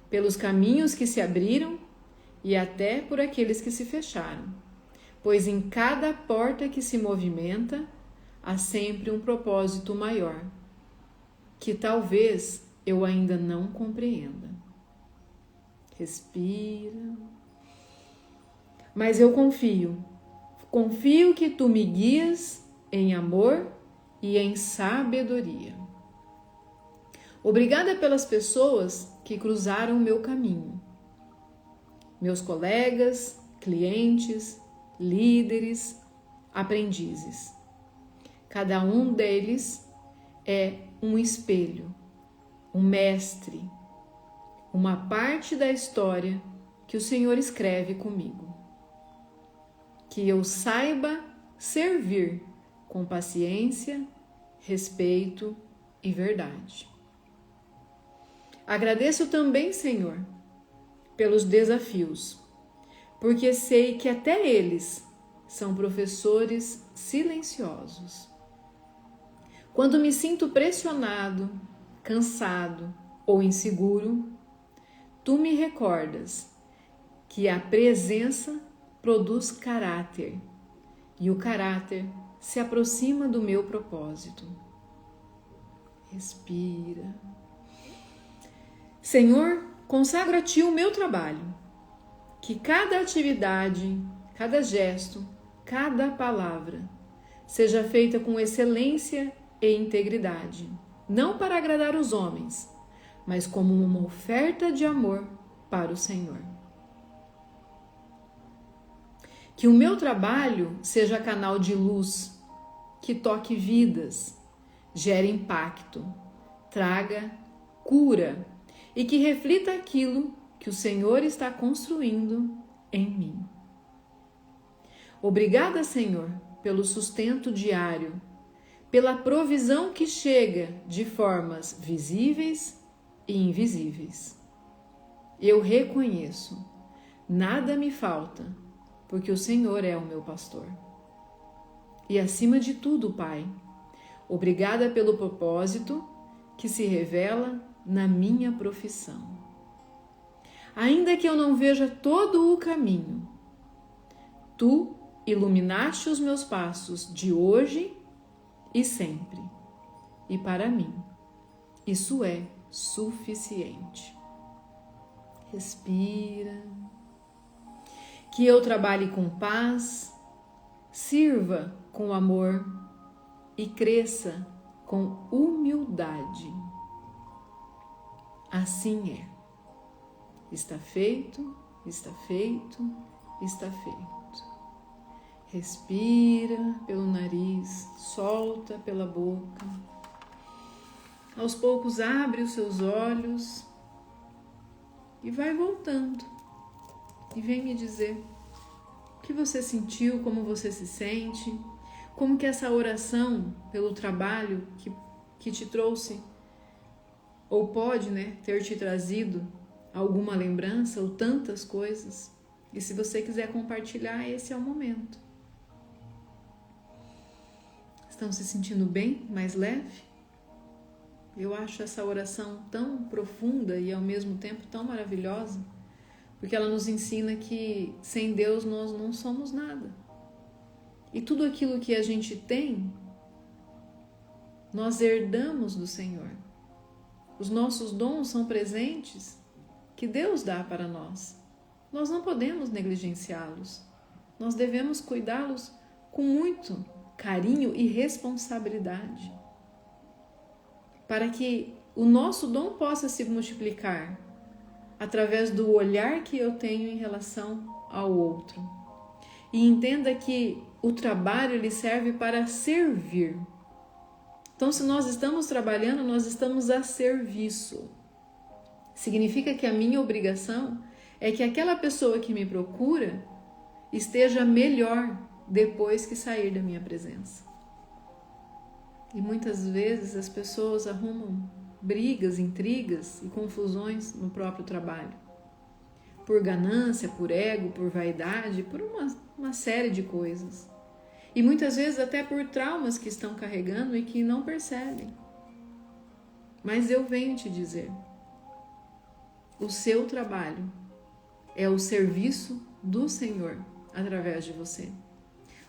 A: pelos caminhos que se abriram e até por aqueles que se fecharam, pois em cada porta que se movimenta há sempre um propósito maior, que talvez eu ainda não compreenda. Respira. Mas eu confio que tu me guias em amor e em sabedoria. Obrigada pelas pessoas que cruzaram o meu caminho. Meus colegas, clientes, líderes, aprendizes. Cada um deles é um espelho, um mestre, uma parte da história que o Senhor escreve comigo. Que eu saiba servir com paciência, respeito e verdade. Agradeço também, Senhor, pelos desafios, porque sei que até eles são professores silenciosos. Quando me sinto pressionado, cansado ou inseguro, tu me recordas que a presença produz caráter e o caráter se aproxima do meu propósito. Respira. Senhor, consagro a Ti o meu trabalho, que cada atividade, cada gesto, cada palavra seja feita com excelência e integridade, não para agradar os homens, mas como uma oferta de amor para o Senhor. Que o meu trabalho seja canal de luz, que toque vidas, gere impacto, traga cura e que reflita aquilo que o Senhor está construindo em mim. Obrigada, Senhor, pelo sustento diário, pela provisão que chega de formas visíveis e invisíveis. Eu reconheço, nada me falta, porque o Senhor é o meu pastor. E acima de tudo, Pai, obrigada pelo propósito que se revela na minha profissão. Ainda que eu não veja todo o caminho, Tu iluminaste os meus passos de hoje e sempre. E para mim, isso é suficiente. Respira. Que eu trabalhe com paz, sirva com amor e cresça com humildade. Assim é. Está feito, está feito, está feito. Respira pelo nariz, solta pela boca. Aos poucos abre os seus olhos e vai voltando. E vem me dizer o que você sentiu, como você se sente, como que essa oração pelo trabalho que te trouxe, ou pode, ter te trazido alguma lembrança ou tantas coisas. E se você quiser compartilhar, esse é o momento. Estão se sentindo bem, mais leve? Eu acho essa oração tão profunda e ao mesmo tempo tão maravilhosa, porque ela nos ensina que sem Deus nós não somos nada. E tudo aquilo que a gente tem Nós herdamos do Senhor. Os nossos dons são presentes que Deus dá para nós. Nós não podemos negligenciá-los. Nós devemos cuidá-los com muito carinho e responsabilidade, para que o nosso dom possa se multiplicar através do olhar que eu tenho em relação ao outro. E entenda que o trabalho ele serve para servir. Então, se nós estamos trabalhando, nós estamos a serviço. Significa que a minha obrigação é que aquela pessoa que me procura esteja melhor depois que sair da minha presença. E muitas vezes as pessoas arrumam brigas, intrigas e confusões no próprio trabalho. Por ganância, por ego, por vaidade, por uma série de coisas. E muitas vezes até por traumas que estão carregando e que não percebem. Mas eu venho te dizer, o seu trabalho é o serviço do Senhor através de você.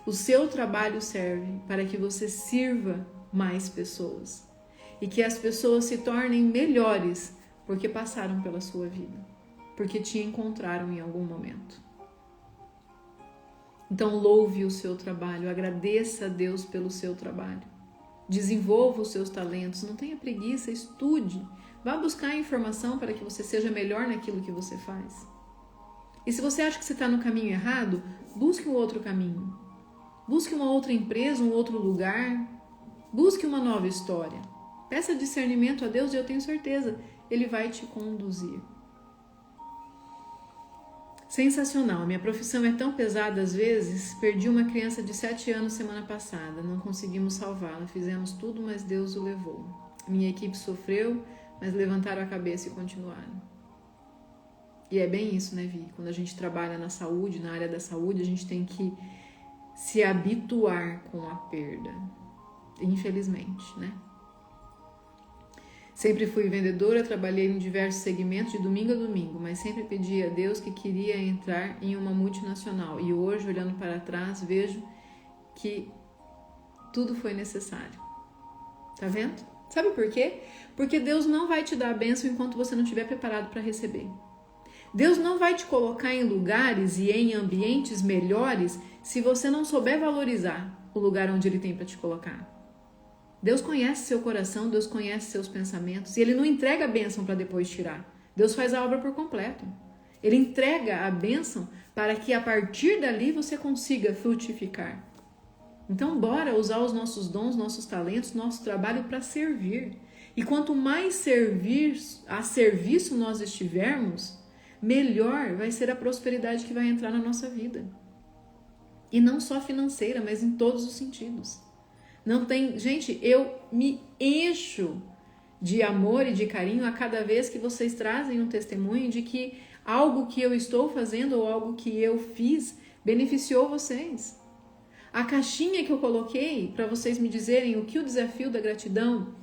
A: O seu trabalho serve para que você sirva mais pessoas e que as pessoas se tornem melhores porque passaram pela sua vida, porque te encontraram em algum momento. Então louve o seu trabalho, agradeça a Deus pelo seu trabalho, desenvolva os seus talentos, não tenha preguiça, estude, vá buscar informação para que você seja melhor naquilo que você faz. E se você acha que você está no caminho errado, busque um outro caminho, busque uma outra empresa, um outro lugar, busque uma nova história. Peça discernimento a Deus e eu tenho certeza, Ele vai te conduzir. Sensacional, minha profissão é tão pesada às vezes, perdi uma criança de 7 anos semana passada, não conseguimos salvá-la, fizemos tudo, mas Deus o levou. Minha equipe sofreu, mas levantaram a cabeça e continuaram. E é bem isso, né, Vi? Quando a gente trabalha na saúde, na área da saúde, a gente tem que se habituar com a perda, infelizmente, né? Sempre fui vendedora, trabalhei em diversos segmentos de domingo a domingo, mas sempre pedi a Deus que queria entrar em uma multinacional. E hoje, olhando para trás, vejo que tudo foi necessário. Tá vendo? Sabe por quê? Porque Deus não vai te dar a bênção enquanto você não estiver preparado para receber. Deus não vai te colocar em lugares e em ambientes melhores se você não souber valorizar o lugar onde Ele tem para te colocar. Deus conhece seu coração, Deus conhece seus pensamentos e Ele não entrega a bênção para depois tirar. Deus faz a obra por completo. Ele entrega a bênção para que a partir dali você consiga frutificar. Então bora usar os nossos dons, nossos talentos, nosso trabalho para servir. E quanto mais a serviço nós estivermos, melhor vai ser a prosperidade que vai entrar na nossa vida. E não só financeira, mas em todos os sentidos. Não tem, gente, eu me encho de amor e de carinho a cada vez que vocês trazem um testemunho de que algo que eu estou fazendo ou algo que eu fiz beneficiou vocês. A caixinha que eu coloquei para vocês me dizerem o que o desafio da gratidão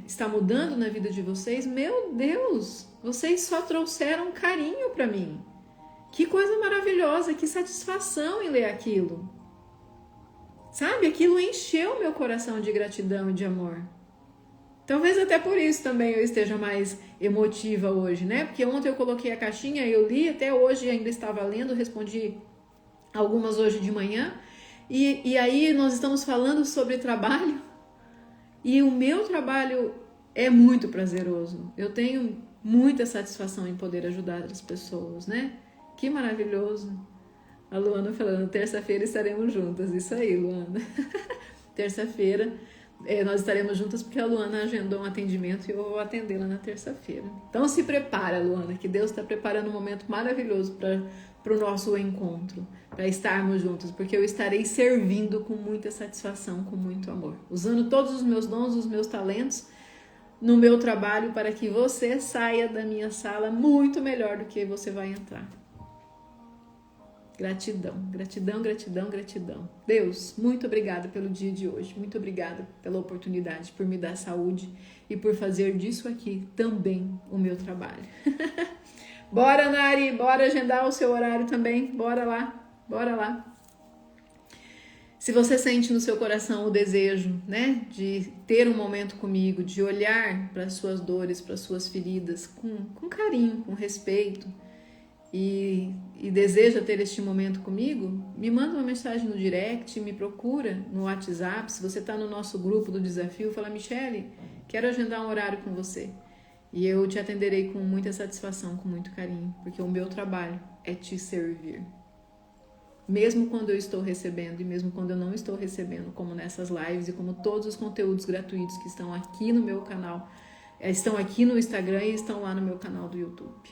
A: está mudando na vida de vocês, meu Deus, vocês só trouxeram carinho para mim. Que coisa maravilhosa, que satisfação em ler aquilo. Sabe, aquilo encheu meu coração de gratidão e de amor. Talvez até por isso também eu esteja mais emotiva hoje, né? Porque ontem eu coloquei a caixinha, eu li, até hoje ainda estava lendo, respondi algumas hoje de manhã. E aí nós estamos falando sobre trabalho. E o meu trabalho é muito prazeroso. Eu tenho muita satisfação em poder ajudar as pessoas, né? Que maravilhoso. A Luana falando, terça-feira estaremos juntas. Isso aí, Luana. Terça-feira nós estaremos juntas porque a Luana agendou um atendimento e eu vou atendê-la na terça-feira. Então se prepara, Luana, que Deus está preparando um momento maravilhoso para o nosso encontro, para estarmos juntos, porque eu estarei servindo com muita satisfação, com muito amor, usando todos os meus dons, os meus talentos no meu trabalho para que você saia da minha sala muito melhor do que você vai entrar. Gratidão, gratidão, gratidão, gratidão. Deus, muito obrigada pelo dia de hoje. Muito obrigada pela oportunidade, por me dar saúde e por fazer disso aqui também o meu trabalho. Bora, Nari, bora agendar o seu horário também. Bora lá, bora lá. Se você sente no seu coração o desejo, né, de ter um momento comigo, de olhar para as suas dores, para as suas feridas com carinho, com respeito, e deseja ter este momento comigo, me manda uma mensagem no direct, me procura no WhatsApp. Se você está no nosso grupo do desafio, fala: Michele, quero agendar um horário com você. E eu te atenderei com muita satisfação, com muito carinho, porque o meu trabalho é te servir. Mesmo quando eu estou recebendo e mesmo quando eu não estou recebendo, como nessas lives e como todos os conteúdos gratuitos que estão aqui no meu canal, estão aqui no Instagram e estão lá no meu canal do YouTube.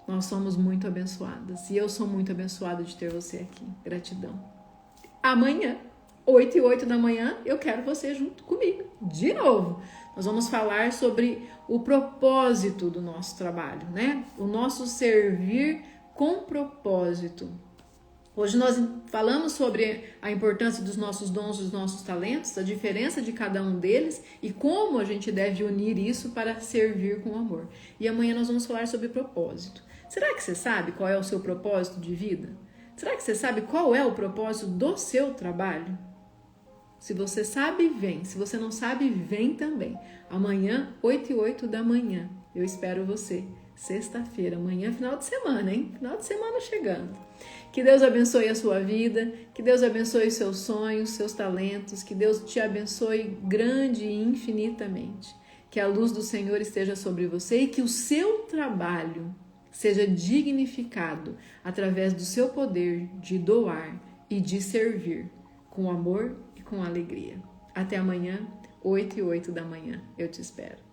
A: Nós somos muito abençoadas e eu sou muito abençoada de ter você aqui. Gratidão. Amanhã, 8h08 da manhã, eu quero você junto comigo. De novo, nós vamos falar sobre o propósito do nosso trabalho, né? O nosso servir com propósito. Hoje nós falamos sobre a importância dos nossos dons, dos nossos talentos, a diferença de cada um deles e como a gente deve unir isso para servir com amor. E amanhã nós vamos falar sobre propósito. Será que você sabe qual é o seu propósito de vida? Será que você sabe qual é o propósito do seu trabalho? Se você sabe, vem. Se você não sabe, vem também. Amanhã, 8h08 da manhã. Eu espero você. Sexta-feira, amanhã, final de semana, hein? Final de semana chegando. Que Deus abençoe a sua vida, que Deus abençoe os seus sonhos, seus talentos, que Deus te abençoe grande e infinitamente. Que a luz do Senhor esteja sobre você e que o seu trabalho seja dignificado através do seu poder de doar e de servir com amor e com alegria. Até amanhã, 8h08 da manhã. Eu te espero.